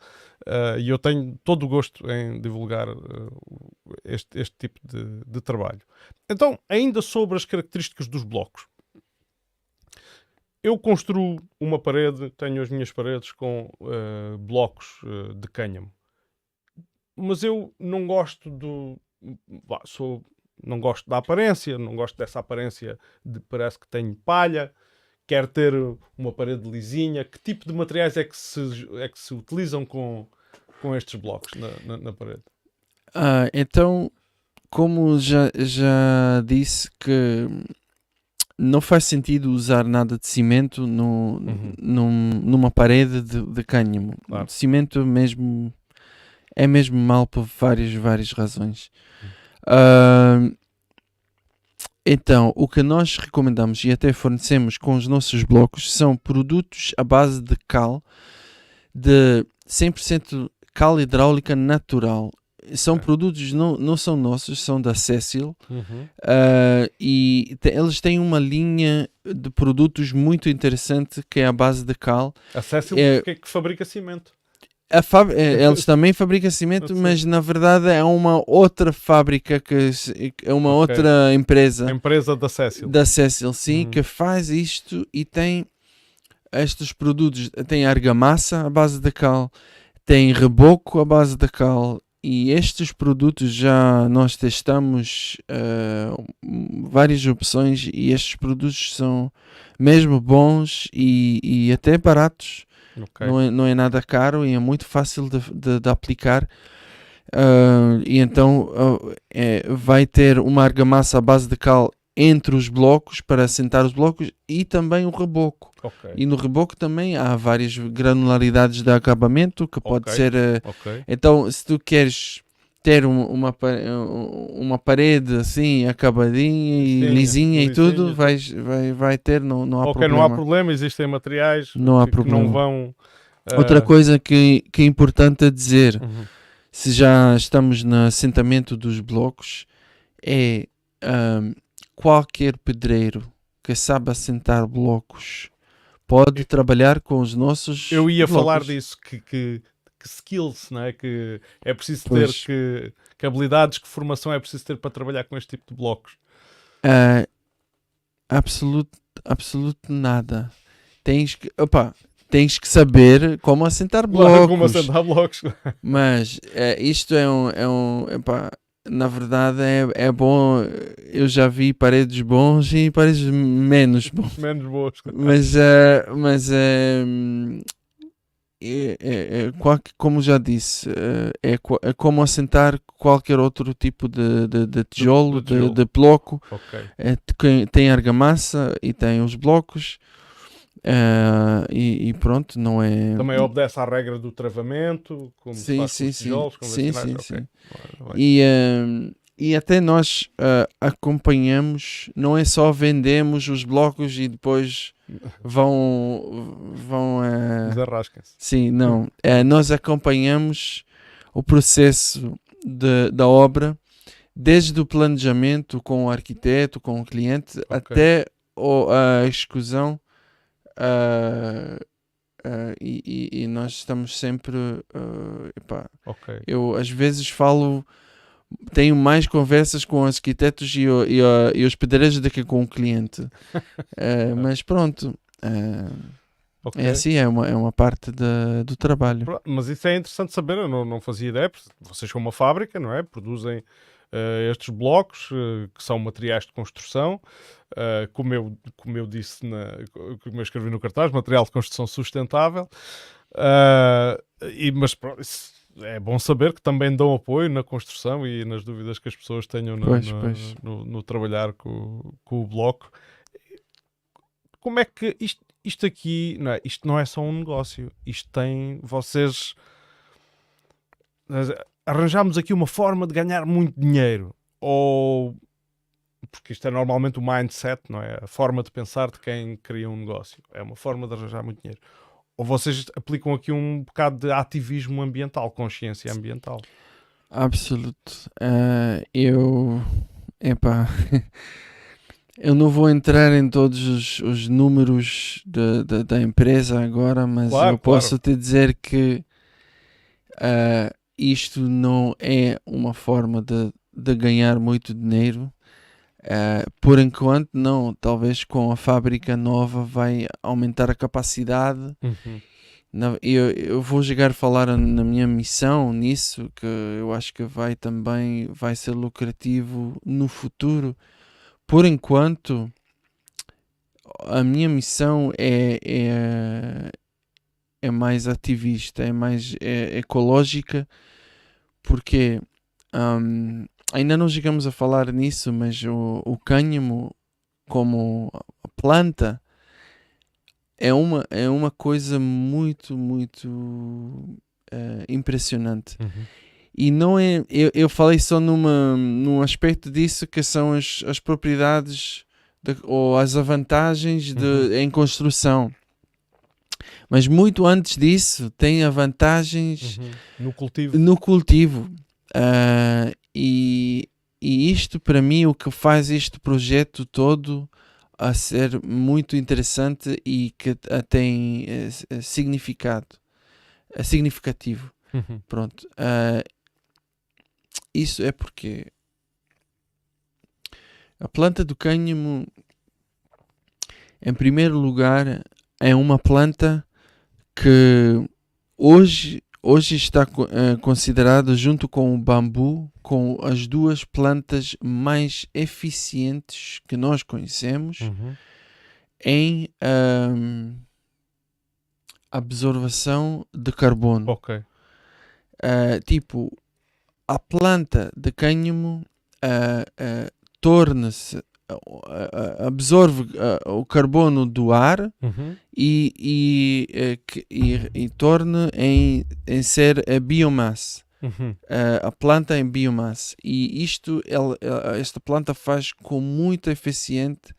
e eu tenho todo o gosto em divulgar este tipo de trabalho. Então, ainda sobre as características dos blocos. Eu construo uma parede, tenho as minhas paredes com blocos de cânhamo, mas eu não gosto não gosto da aparência, não gosto dessa aparência de parece que tenho palha, quero ter uma parede lisinha. Que tipo de materiais é que se utilizam com estes blocos na parede? Então, como já disse que não faz sentido usar nada de cimento numa parede de cânhamo. Claro. Cimento é mesmo mau por várias razões. Então, o que nós recomendamos e até fornecemos com os nossos blocos são produtos à base de cal, de 100% cal hidráulica natural. São produtos, não são nossos, são da Cecil. E eles têm uma linha de produtos muito interessante que é a base de cal. A Cecil que fabrica cimento. Eles também fabricam cimento, mas na verdade é uma outra fábrica, é uma outra empresa. A empresa da Cecil. Da Cecil, sim, que faz isto e tem estes produtos. Tem argamassa à base de cal, tem reboco à base de cal. E estes produtos já nós testamos várias opções e estes produtos são mesmo bons e até baratos. Não é nada caro e é muito fácil de aplicar. E então vai ter uma argamassa à base de cal entre os blocos para assentar os blocos e também o reboco. E no reboco também há várias granularidades de acabamento que pode ser... Então, se tu queres ter uma parede assim acabadinha e lisinha e tudo, vai ter, não há problema. Não há problema, existem materiais não há que não vão Outra coisa que é importante a dizer, Uhum. se já estamos no assentamento dos blocos, é qualquer pedreiro que sabe assentar blocos pode trabalhar com os nossos Eu ia blocos. falar disso, que skills, não é? Que é preciso Pois. ter, que habilidades, que formação é preciso ter para trabalhar com este tipo de blocos. Ah, absoluto nada. Tens que saber como assentar blocos. Claro, como assentar blocos. Mas isto epá, na verdade é bom. Eu já vi paredes bons e paredes menos bons. Menos boas. Como já disse, é como assentar qualquer outro tipo de tijolo, de tijolo. de bloco. Ok. Tem argamassa e tem os blocos. E pronto, não é. Também obedece à regra do travamento, como se faz com os tijolos convencionais. Sim. Ok. E até nós acompanhamos, não é só vendemos os blocos e depois vão Desarrasquem-se. sim, não. Nós acompanhamos o processo da obra, desde o planejamento com o arquiteto, com o cliente, até a execução. E nós estamos sempre. Eu às vezes tenho mais conversas com os arquitetos e os pedreiros do que com o cliente. Mas pronto. Ok. É assim, é uma parte do trabalho. Mas isso é interessante saber, eu não fazia ideia, porque vocês são uma fábrica, não é? Produzem estes blocos, que são materiais de construção, como eu disse, como eu escrevi no cartaz, material de construção sustentável, mas é bom saber que também dão apoio na construção e nas dúvidas que as pessoas tenham no trabalhar com o bloco. Como é que isto aqui, não é? Isto não é só um negócio, isto tem, vocês arranjamos aqui uma forma de ganhar muito dinheiro, ou porque isto é normalmente o mindset, não é? A forma de pensar de quem cria um negócio, é uma forma de arranjar muito dinheiro, ou vocês aplicam aqui um bocado de ativismo ambiental, consciência ambiental? Absoluto. Eu não vou entrar em todos os números da empresa agora, mas eu posso te dizer que isto não é uma forma de ganhar muito dinheiro. Por enquanto, não. Talvez com a fábrica nova vai aumentar a capacidade. Uhum. Eu vou chegar a falar na minha missão nisso, que eu acho que vai ser lucrativo no futuro. Por enquanto, a minha missão é mais ativista, é mais ecológica, porque ainda não chegamos a falar nisso, mas o cânhamo como planta é uma coisa muito, muito impressionante. Uhum. E não é. Eu falei só num aspecto disso, que são as propriedades ou as vantagens em construção. Mas muito antes disso, tem as vantagens no cultivo. E isto, para mim, o que faz este projeto todo a ser muito interessante e que tem significativo. Uhum. Pronto. Isso é porque a planta do cânhamo, em primeiro lugar, é uma planta que hoje está considerada, junto com o bambu, com as duas plantas mais eficientes que nós conhecemos em absorção de carbono. Ok. Tipo, a planta de cânhamo torna-se, absorve o carbono do ar e torna em ser a biomassa. A planta em biomassa. E esta planta faz com muito eficiente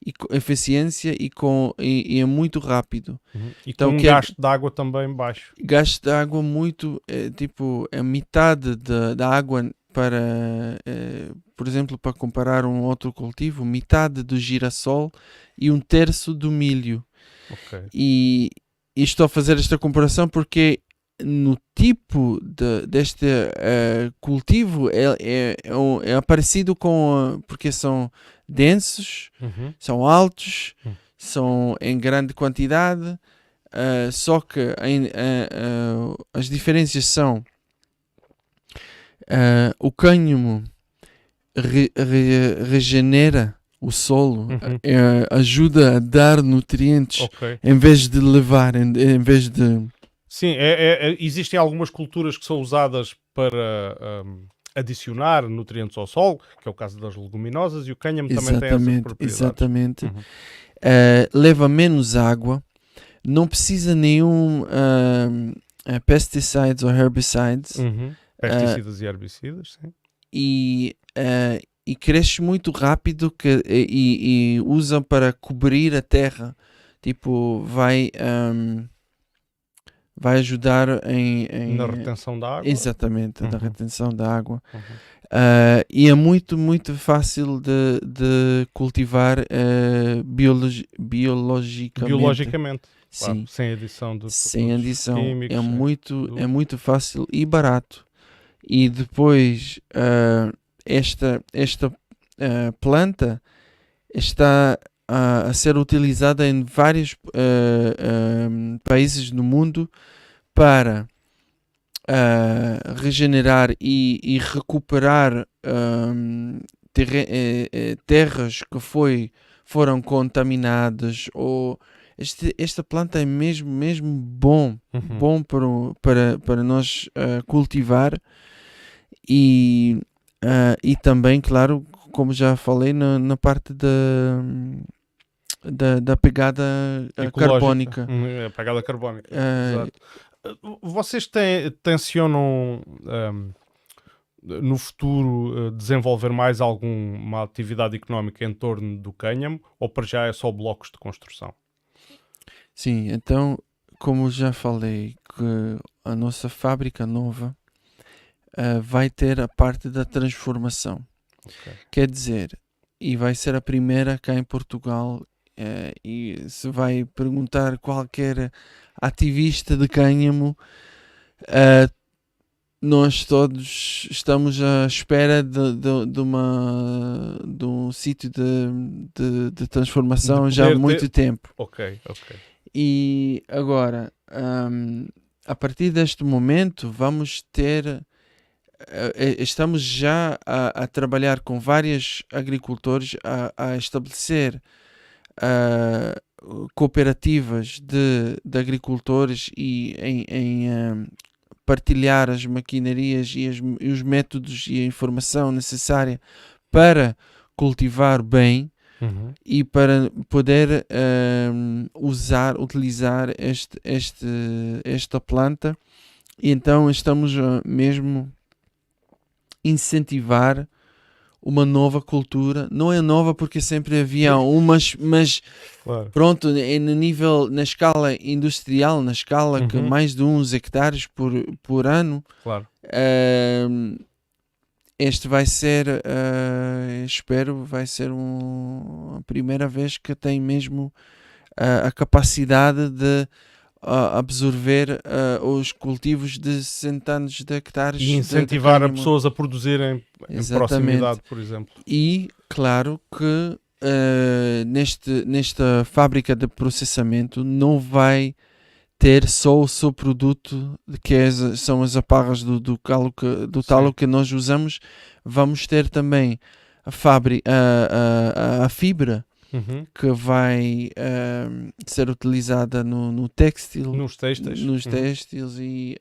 e com eficiência e é muito rápido. E Então, com um que é- gasto de água também baixo. Gasto de água muito, tipo, é metade da água para, por exemplo, para comparar um outro cultivo, metade do girassol e um terço do milho. Ok. E estou a fazer esta comparação porque no tipo deste cultivo é parecido com, porque são densos, Uhum. são altos, Hum. são em grande quantidade, só que as diferenças são o cânhamo regenera o solo, Uhum. ajuda a dar nutrientes Ok. em vez de levar, em vez de... Sim, existem algumas culturas que são usadas para adicionar nutrientes ao solo, que é o caso das leguminosas, e o cânhamo também tem essas propriedades. Exatamente. Uhum. Leva menos água, não precisa nenhum pesticides ou herbicides, Uhum. Pesticidas e herbicidas, sim. e cresce muito rápido e usa para cobrir a terra. Tipo, vai ajudar Na retenção da água. exatamente, na Uhum. retenção da água. Uhum. E é muito, muito fácil de cultivar biologicamente. Biologicamente, claro, Sim, sem adição de sem produtos adição. químicos. É muito fácil e barato. E depois esta planta está a ser utilizada em vários países no mundo para regenerar e recuperar terras que foram contaminadas, ou esta planta é mesmo bom Uhum. para nós cultivar e também, claro, como já falei, na parte da pegada Ecológica. carbónica. A pegada carbónica. Ah, Exato. Vocês tencionam no futuro desenvolver mais alguma atividade económica em torno do cânhamo, ou para já é só blocos de construção? Sim, então, como já falei, que a nossa fábrica nova vai ter a parte da transformação. Ok. Quer dizer, e vai ser a primeira cá em Portugal, e se vai perguntar qualquer ativista de cânhamo, nós todos estamos à espera de um sítio de transformação De já há poder muito tempo. Ok. E agora, a partir deste momento, vamos ter. Estamos já a trabalhar com vários agricultores a estabelecer cooperativas de agricultores e em partilhar as maquinarias e os métodos e a informação necessária para cultivar bem e para poder utilizar esta planta. E então estamos mesmo incentivar uma nova cultura. Não é nova porque sempre havia umas, mas Claro. pronto, no nível, na escala industrial, na escala que Uhum. mais de uns hectares por ano, Claro. este vai ser, espero, vai ser a primeira vez que tem mesmo a capacidade de absorver os cultivos de centenas de hectares E de incentivar a cânhamo. pessoas a produzirem em Exatamente. proximidade, por exemplo. E claro que nesta fábrica de processamento não vai ter só o seu produto, são as aparras do talo que nós usamos. Vamos ter também a fibra Uhum. que vai ser utilizada no têxtil, Nos têxteis. nos Uhum. têxteis e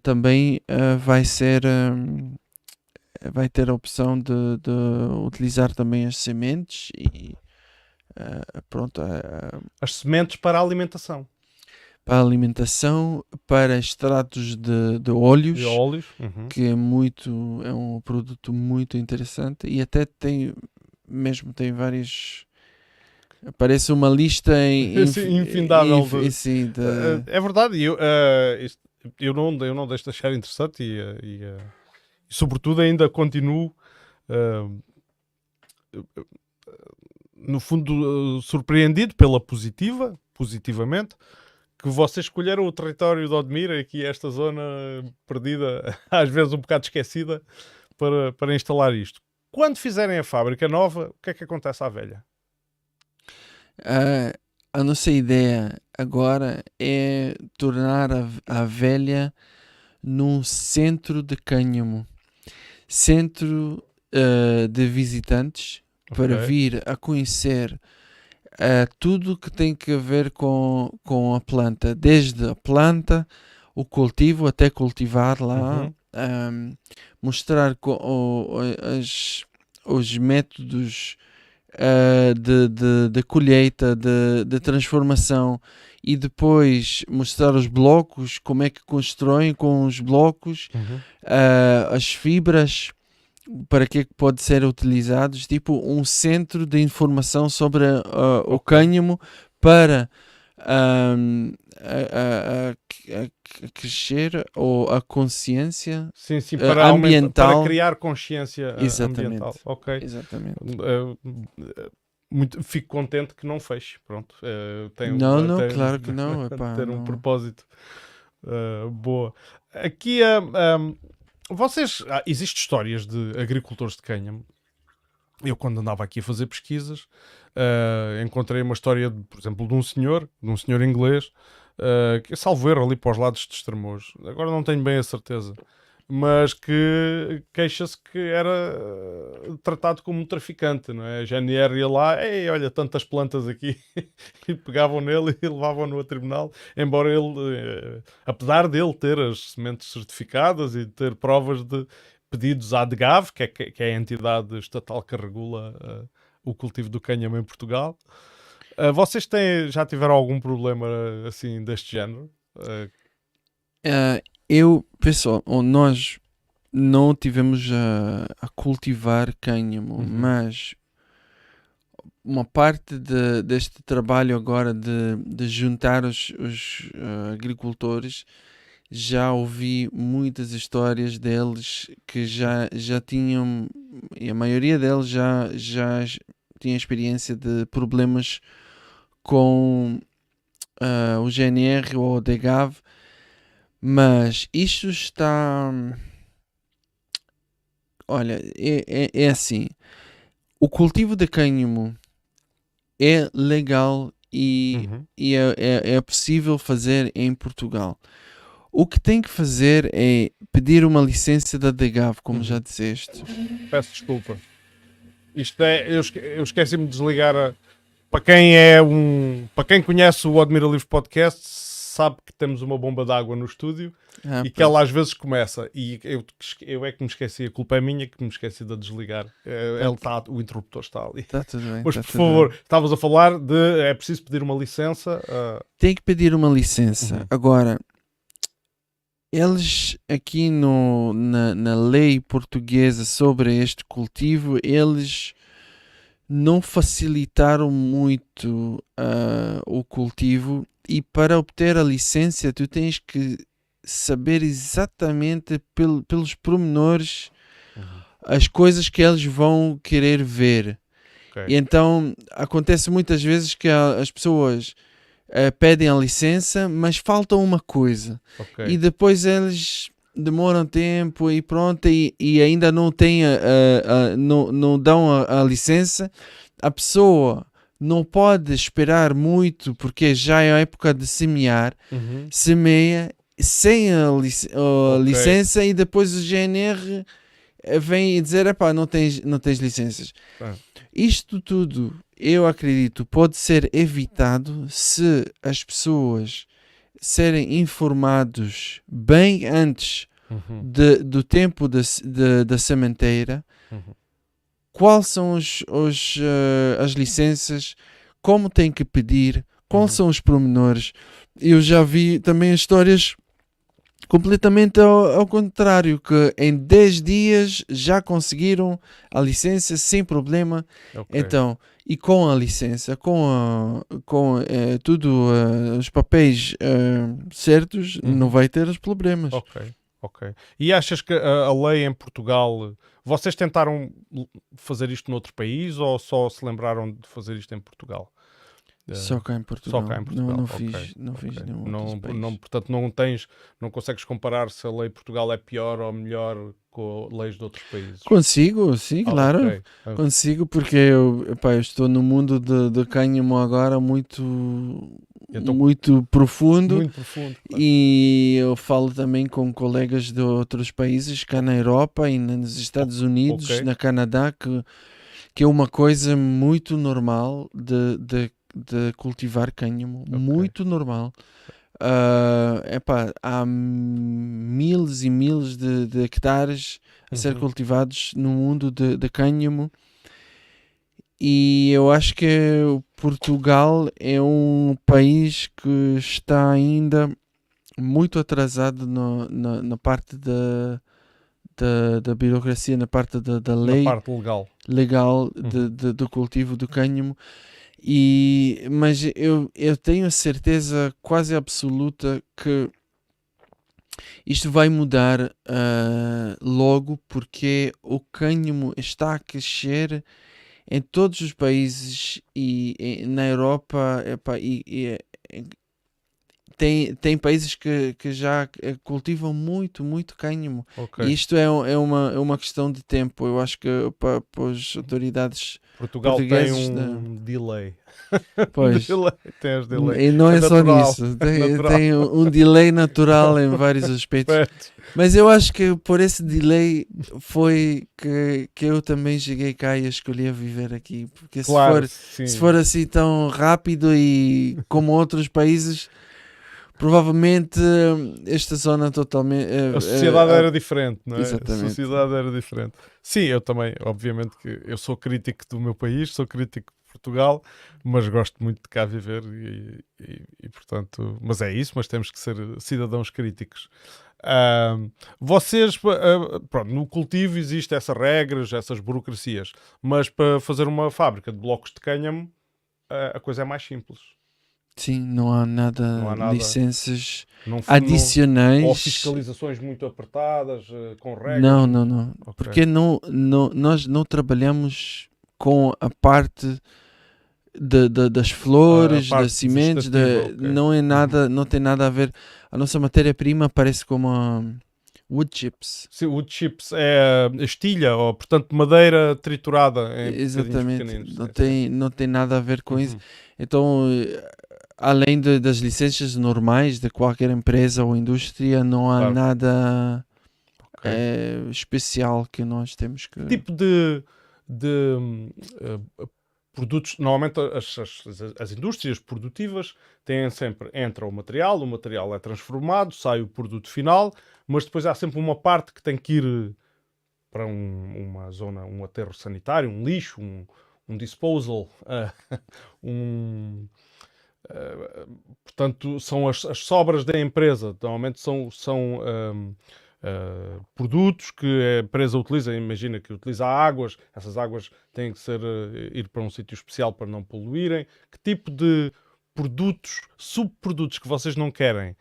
também vai ter a opção de utilizar também as sementes e pronto, As sementes para a alimentação. para alimentação, para extratos de óleos, E óleos. Uhum. que é um produto muito interessante e até tem mesmo tem vários. Parece uma lista Infindável sim, é verdade, eu não deixo de achar interessante e sobretudo ainda continuo no fundo surpreendido positivamente, que vocês escolheram o território de Odmira, aqui esta zona perdida, às vezes um bocado esquecida, para instalar isto. Quando fizerem a fábrica nova, o que é que acontece à velha? A nossa ideia agora é tornar a velha num centro de cânhamo, centro de visitantes para vir a conhecer tudo que tem que ver com a planta, desde a planta, o cultivo até cultivar lá, mostrar os métodos de colheita, de transformação, e depois mostrar os blocos, como é que constroem com os blocos, as fibras, para que pode ser utilizados, tipo um centro de informação sobre o cânhamo para a crescer, ou a consciência para ambiental, para criar consciência ambiental. Ok. Exatamente. Fico contente que não feche. Pronto. Claro que não. Ter um propósito. Boa. Aqui existem histórias de agricultores de cânhamo. Eu, quando andava aqui a fazer pesquisas, encontrei uma história, por exemplo, de um senhor inglês, que salvo erro ali para os lados de Estremoz. Agora não tenho bem a certeza, mas que queixa-se que era tratado como um traficante, não é? A GNR ia lá, olha, tantas plantas aqui, e pegavam nele e levavam-no a tribunal, embora ele, apesar dele ter as sementes certificadas e ter provas de pedidos à DGAV, que é a entidade estatal que regula o cultivo do cânhamo em Portugal. Vocês já tiveram algum problema assim deste género? Pessoal, nós não tivemos a cultivar cânhamo, mas uma parte deste trabalho agora de juntar os agricultores, já ouvi muitas histórias deles que já tinham, e a maioria deles já tinha experiência de problemas com o GNR ou o DGAV, mas isto está... Olha, é assim, o cultivo de cânhamo é legal e é possível fazer em Portugal. O que tem que fazer é pedir uma licença da DGAV, como já disseste. Peço desculpa. Isto eu esqueci-me de desligar. Para quem conhece o Admira Livre Podcast, sabe que temos uma bomba de água no estúdio e que ela às vezes começa. E eu é que me esqueci, a culpa é minha que me esqueci de desligar. O interruptor está ali. Está tudo bem. Mas por favor, estavas a falar de é preciso pedir uma licença. Tem que pedir uma licença. Agora, eles aqui na lei portuguesa sobre este cultivo, eles não facilitaram muito o cultivo, e para obter a licença tu tens que saber exatamente pelos pormenores as coisas que eles vão querer ver. E então acontece muitas vezes que as pessoas pedem a licença, mas falta uma coisa, e depois eles demoram tempo e pronto, e ainda não têm não dão a licença. A pessoa não pode esperar muito, porque já é a época de semear, semeia sem a licença, e depois o GNR vem dizer, não tens licenças. Isto tudo, eu acredito, pode ser evitado se as pessoas serem informados bem antes do tempo da sementeira, quais são as licenças, como tem que pedir, quais são os pormenores. Eu já vi também histórias completamente ao contrário, que em 10 dias já conseguiram a licença sem problema. Ok. Então, e com a licença, com tudo os papéis certos, não vai ter os problemas. Ok, ok. E achas que a lei em Portugal, vocês tentaram fazer isto noutro país ou só se lembraram de fazer isto em Portugal? Só cá em Portugal. Só cá em Portugal. Não ok, fiz ok. nenhum outro país. Portanto, não consegues comparar se a lei de Portugal é pior ou melhor com leis de outros países. Consigo, sim, claro. Ok. Consigo, porque eu estou no mundo de cânhamo agora muito, Então, muito profundo. muito profundo. Claro. E eu falo também com colegas de outros países, cá na Europa e nos Estados Unidos, ok. na Canadá, que é uma coisa muito normal de cultivar cânhamo. Muito normal. Há miles e miles de hectares a ser cultivados no mundo de cânhamo. E eu acho que Portugal é um país que está ainda muito atrasado na parte da burocracia, na parte da lei Na parte legal. legal do cultivo do cânhamo. Mas eu tenho a certeza quase absoluta que isto vai mudar logo, porque o cânhamo está a crescer em todos os países e na Europa, tem países que já cultivam muito cânhamo. Ok. E isto é uma questão de tempo. Eu acho que para as autoridades Portugal tem portugueses delay. Pois. Tem as delay. E não é só natural. nisso, Natural. tem um delay natural em vários aspectos. Certo. Mas eu acho que por esse delay foi que eu também cheguei cá e escolhi a viver aqui. Porque Claro, se for assim tão rápido e como outros países, provavelmente esta zona totalmente... A sociedade era diferente, não é? Exatamente. A sociedade era diferente. Sim, eu também, obviamente que eu sou crítico do meu país, sou crítico de Portugal, mas gosto muito de cá viver e portanto, mas é isso, mas temos que ser cidadãos críticos. Vocês, pronto, no cultivo existem essas regras, essas burocracias, mas para fazer uma fábrica de blocos de cânhamo, a coisa é mais simples. Sim, não há nada, licenças adicionais. Ou fiscalizações muito apertadas, com regras. Não. Okay. Porque nós não trabalhamos com a parte das flores, das sementes, não é nada, não tem nada a ver. A nossa matéria-prima parece como wood chips. Sim, wood chips é estilha, ou portanto madeira triturada em Exatamente, não tem nada a ver com isso. Então, além das licenças normais de qualquer empresa ou indústria, não há nada especial que nós temos que... Que tipo de produtos, normalmente as indústrias produtivas têm sempre, entra o material é transformado, sai o produto final, mas depois há sempre uma parte que tem que ir para uma zona, um aterro sanitário, um lixo, um disposal, portanto são as sobras da empresa, normalmente são produtos que a empresa utiliza, imagina que utiliza águas, essas águas têm que ir para um sítio especial para não poluírem. Que tipo de produtos, subprodutos que vocês não querem,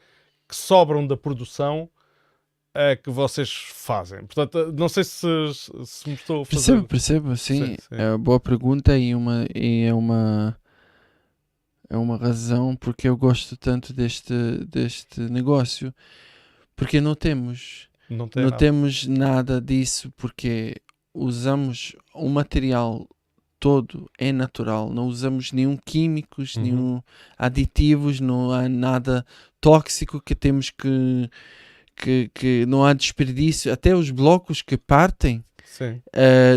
que sobram da produção, é que vocês fazem? Portanto, não sei se me estou a fazer... Percebo, sim. É uma boa pergunta e é uma razão porque eu gosto tanto deste negócio. Porque não temos nada disso, porque usamos o material todo é natural, não usamos nenhum químicos, nenhum aditivos, não há nada tóxico que temos que não há desperdício, até os blocos que partem. Sim.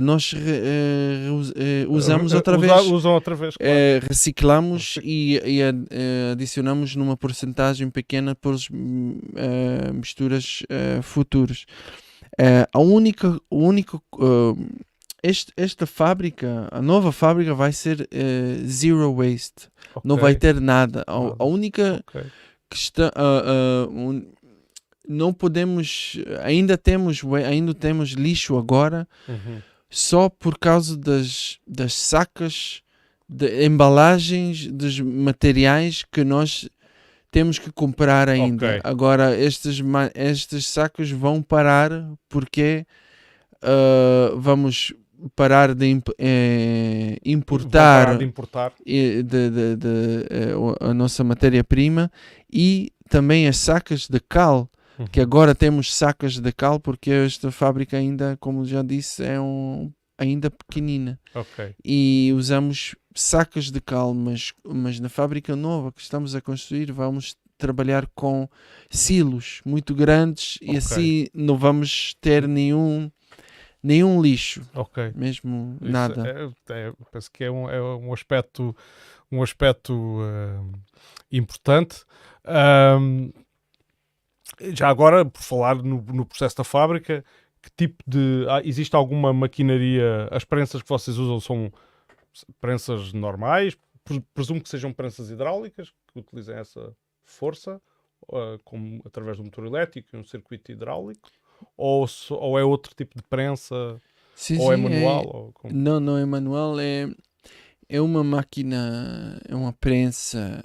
Nós usamos outra vez, usam outra vez, claro. reciclamos e adicionamos numa porcentagem pequena para as misturas futuras. Esta fábrica, a nova fábrica vai ser zero waste, não vai ter nada. A única questão, não podemos, ainda temos lixo agora Uhum. só por causa das sacas, de embalagens, dos materiais que nós temos que comprar ainda. Ok. Agora, estes sacos vão parar porque vamos parar de Vão parar de importar importar. a nossa matéria-prima e também as sacas de cal, que Uhum. agora temos sacas de cal porque esta fábrica ainda, como já disse, ainda pequenina Ok. e usamos sacas de cal, mas na fábrica nova que estamos a construir vamos trabalhar com silos muito grandes e Ok. assim não vamos ter nenhum lixo, Ok. mesmo Isso nada. penso que é um aspecto importante. Ahm, Já agora, por falar no processo da fábrica, que tipo de. Existe alguma maquinaria? As prensas que vocês usam são prensas normais? Presumo que sejam prensas hidráulicas, que utilizem essa força, como através do motor elétrico e um circuito hidráulico? Ou é outro tipo de prensa? Sim, Ou é sim, manual? Ou como? não é manual, é uma máquina, é uma prensa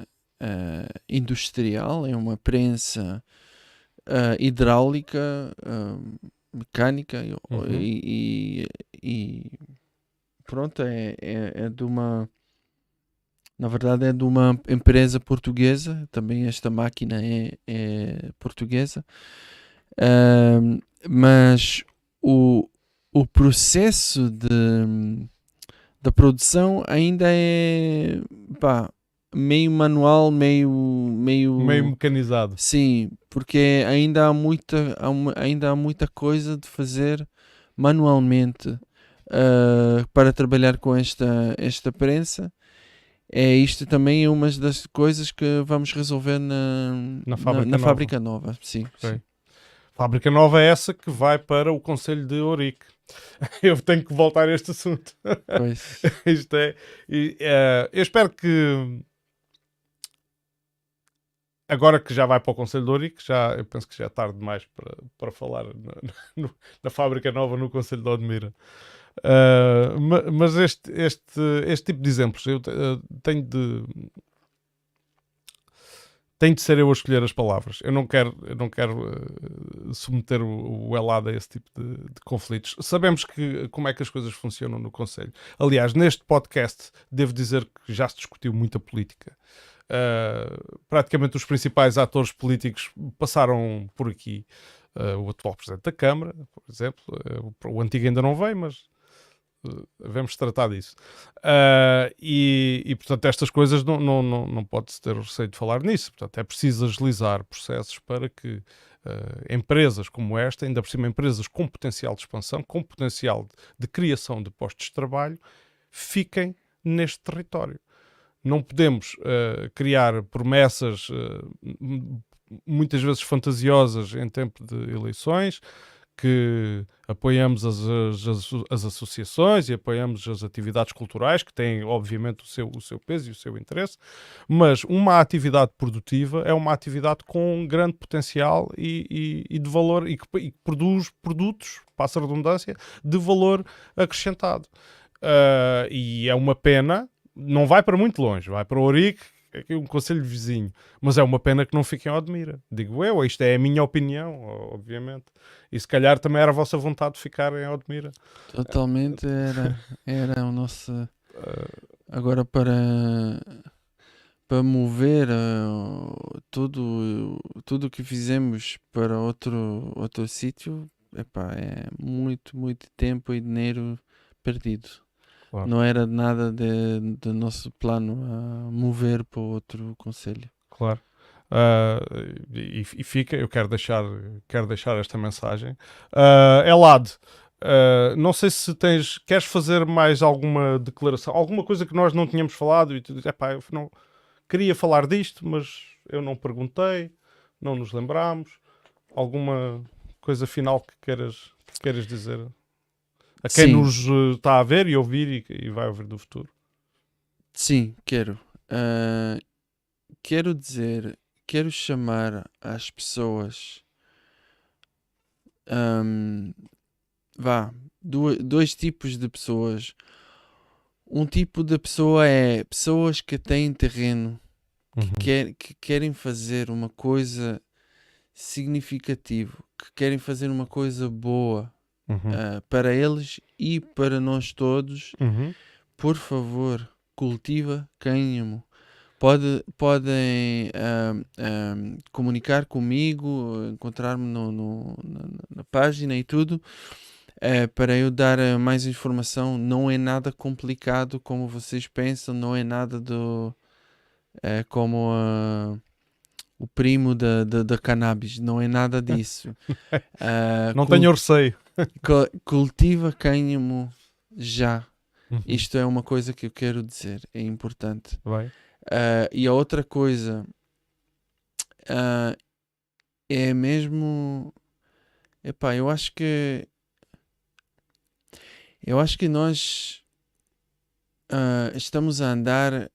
industrial, é uma prensa hidráulica, mecânica Uhum. e pronto, é de uma, na verdade é de uma empresa portuguesa, também esta máquina é portuguesa. Mas o, o processo da produção ainda é pá, meio manual, Meio meio mecanizado. sim, porque ainda há muita coisa de fazer manualmente para trabalhar com esta prensa. Isto também é uma das coisas que vamos resolver Na fábrica na nova. fábrica nova. Sim, sim. Ok. Fábrica nova é essa que vai para o Conselho de Ourique. Eu tenho que voltar a este assunto. Pois. Isto é. Eu espero que. Agora que já vai para o Conselho de Ourique, eu penso que já é tarde demais para falar na fábrica nova no Conselho de Odmira. Mas este tipo de exemplos eu tenho de ser eu a escolher as palavras. Eu não quero submeter o Elad a esse tipo de conflitos. Sabemos como é que as coisas funcionam no Conselho. Aliás, neste podcast, devo dizer que já se discutiu muita política. Praticamente os principais atores políticos passaram por aqui. O atual Presidente da Câmara, por exemplo. O antigo ainda não veio, mas devemos tratar disso. Portanto, estas coisas não pode-se ter receio de falar nisso. Portanto, é preciso agilizar processos para que empresas como esta, ainda por cima empresas com potencial de expansão, com potencial de criação de postos de trabalho, fiquem neste território. Não podemos criar promessas muitas vezes fantasiosas em tempo de eleições, que apoiamos as associações e apoiamos as atividades culturais, que têm, obviamente, o seu peso e o seu interesse, mas uma atividade produtiva é uma atividade com grande potencial e de valor, e que produz produtos, passa a redundância, de valor acrescentado. E é uma pena, não vai para muito longe, vai para o Ourique, aqui um conselho vizinho, mas é uma pena que não fiquem em Odmira. Digo eu, isto é a minha opinião, obviamente. E se calhar também era a vossa vontade de ficar em Odmira. Totalmente era o nosso. Agora para mover tudo o que fizemos para outro sítio, epá, é muito, muito tempo e dinheiro perdido. Claro. Não era nada do nosso plano a mover para outro concelho. Claro. Fica, eu quero deixar esta mensagem. Elad, não sei se queres fazer mais alguma declaração, alguma coisa que nós não tínhamos falado e tu dizes, epá, eu não queria falar disto, mas eu não perguntei, não nos lembramos. Alguma coisa final que queiras dizer a quem Sim, nos está a ver e ouvir e vai ouvir do futuro? sim, quero. Quero dizer, quero chamar as pessoas ahm, dois tipos de pessoas. Um tipo de pessoa é pessoas que têm terreno, que querem fazer uma coisa significativa, que querem fazer uma coisa boa para eles e para nós todos. Por favor, cultiva cânhamo. Podem comunicar comigo, encontrar-me na página e tudo, para eu dar mais informação. Não é nada complicado como vocês pensam, não é nada como o primo da cannabis, não é nada disso. Não tenho receio. Cultiva cânhamo já. Uhum. Isto é uma coisa que eu quero dizer, é importante. Bem. E a outra coisa é mesmo. Epá, eu acho que nós estamos a andar.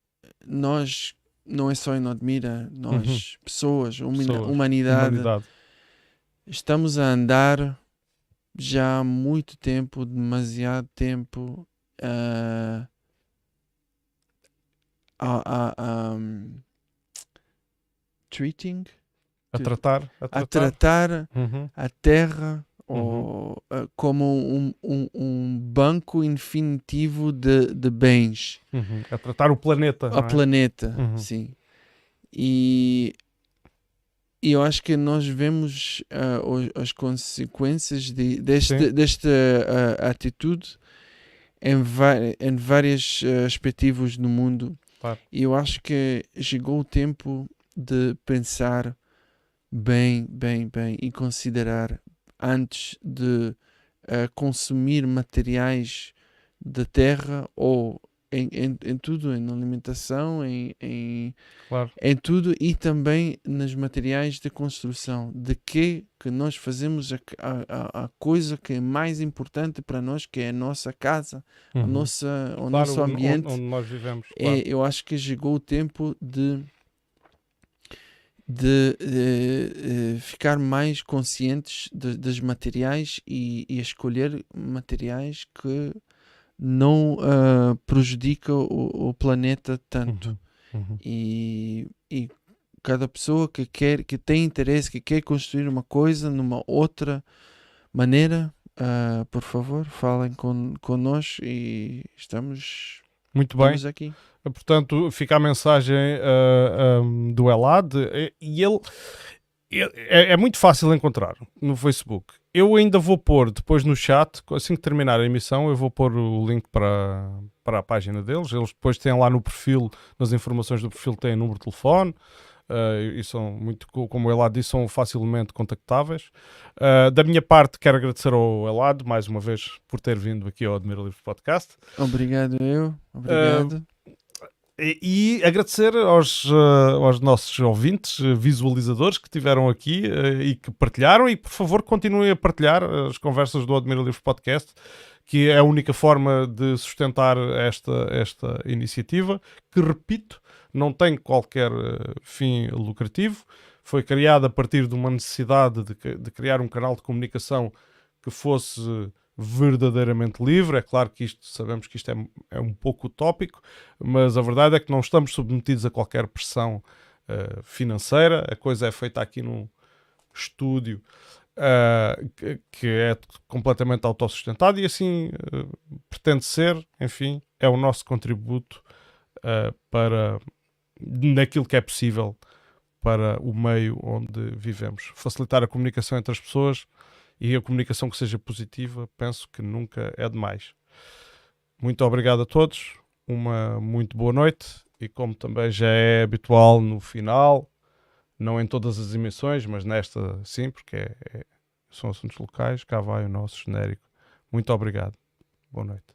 Nós, não é só em Odmira, nós, pessoas, humanidade, estamos a andar já há muito tempo, demasiado tempo, treating, A tratar. a terra como um banco infinitivo de bens. A tratar o planeta. A planeta, sim. E eu acho que nós vemos as consequências desta atitude em vários aspectos no mundo. Claro. E eu acho que chegou o tempo de pensar bem e considerar antes de consumir materiais da terra ou em tudo, em alimentação, Claro. em tudo, e também nos materiais de construção. De que nós fazemos a coisa que é mais importante para nós, que é a nossa casa, o nosso ambiente. Onde nós vivemos. Claro. Eu acho que chegou o tempo de ficar mais conscientes dos materiais e escolher materiais que não prejudicam o planeta tanto. E cada pessoa que tem interesse, que quer construir uma coisa numa outra maneira, por favor, falem connosco e estamos aqui. Portanto, fica a mensagem do Elad, e ele é muito fácil encontrar no Facebook. Eu ainda vou pôr depois no chat, assim que terminar a emissão, eu vou pôr o link para a página deles. Eles depois têm lá no perfil, nas informações do perfil, têm número de telefone, e são muito, como o Elad disse, são facilmente contactáveis. Da minha parte, quero agradecer ao Elad mais uma vez por ter vindo aqui ao Admira Livre Podcast. Obrigado. E agradecer aos nossos ouvintes, visualizadores que estiveram aqui e que partilharam, e por favor continuem a partilhar as conversas do Admira Livre Podcast, que é a única forma de sustentar esta iniciativa, que, repito, não tem qualquer fim lucrativo. Foi criada a partir de uma necessidade de criar um canal de comunicação que fosse verdadeiramente livre. É claro que sabemos que isto é um pouco utópico, mas a verdade é que não estamos submetidos a qualquer pressão financeira. A coisa é feita aqui num estúdio que é completamente autossustentado, e assim pretende ser. Enfim, é o nosso contributo para naquilo que é possível para o meio onde vivemos. Facilitar a comunicação entre as pessoas, e a comunicação que seja positiva, penso que nunca é demais. Muito obrigado a todos, uma muito boa noite, e como também já é habitual no final, não em todas as emissões, mas nesta sim, porque são assuntos locais, cá vai o nosso genérico. Muito obrigado. Boa noite.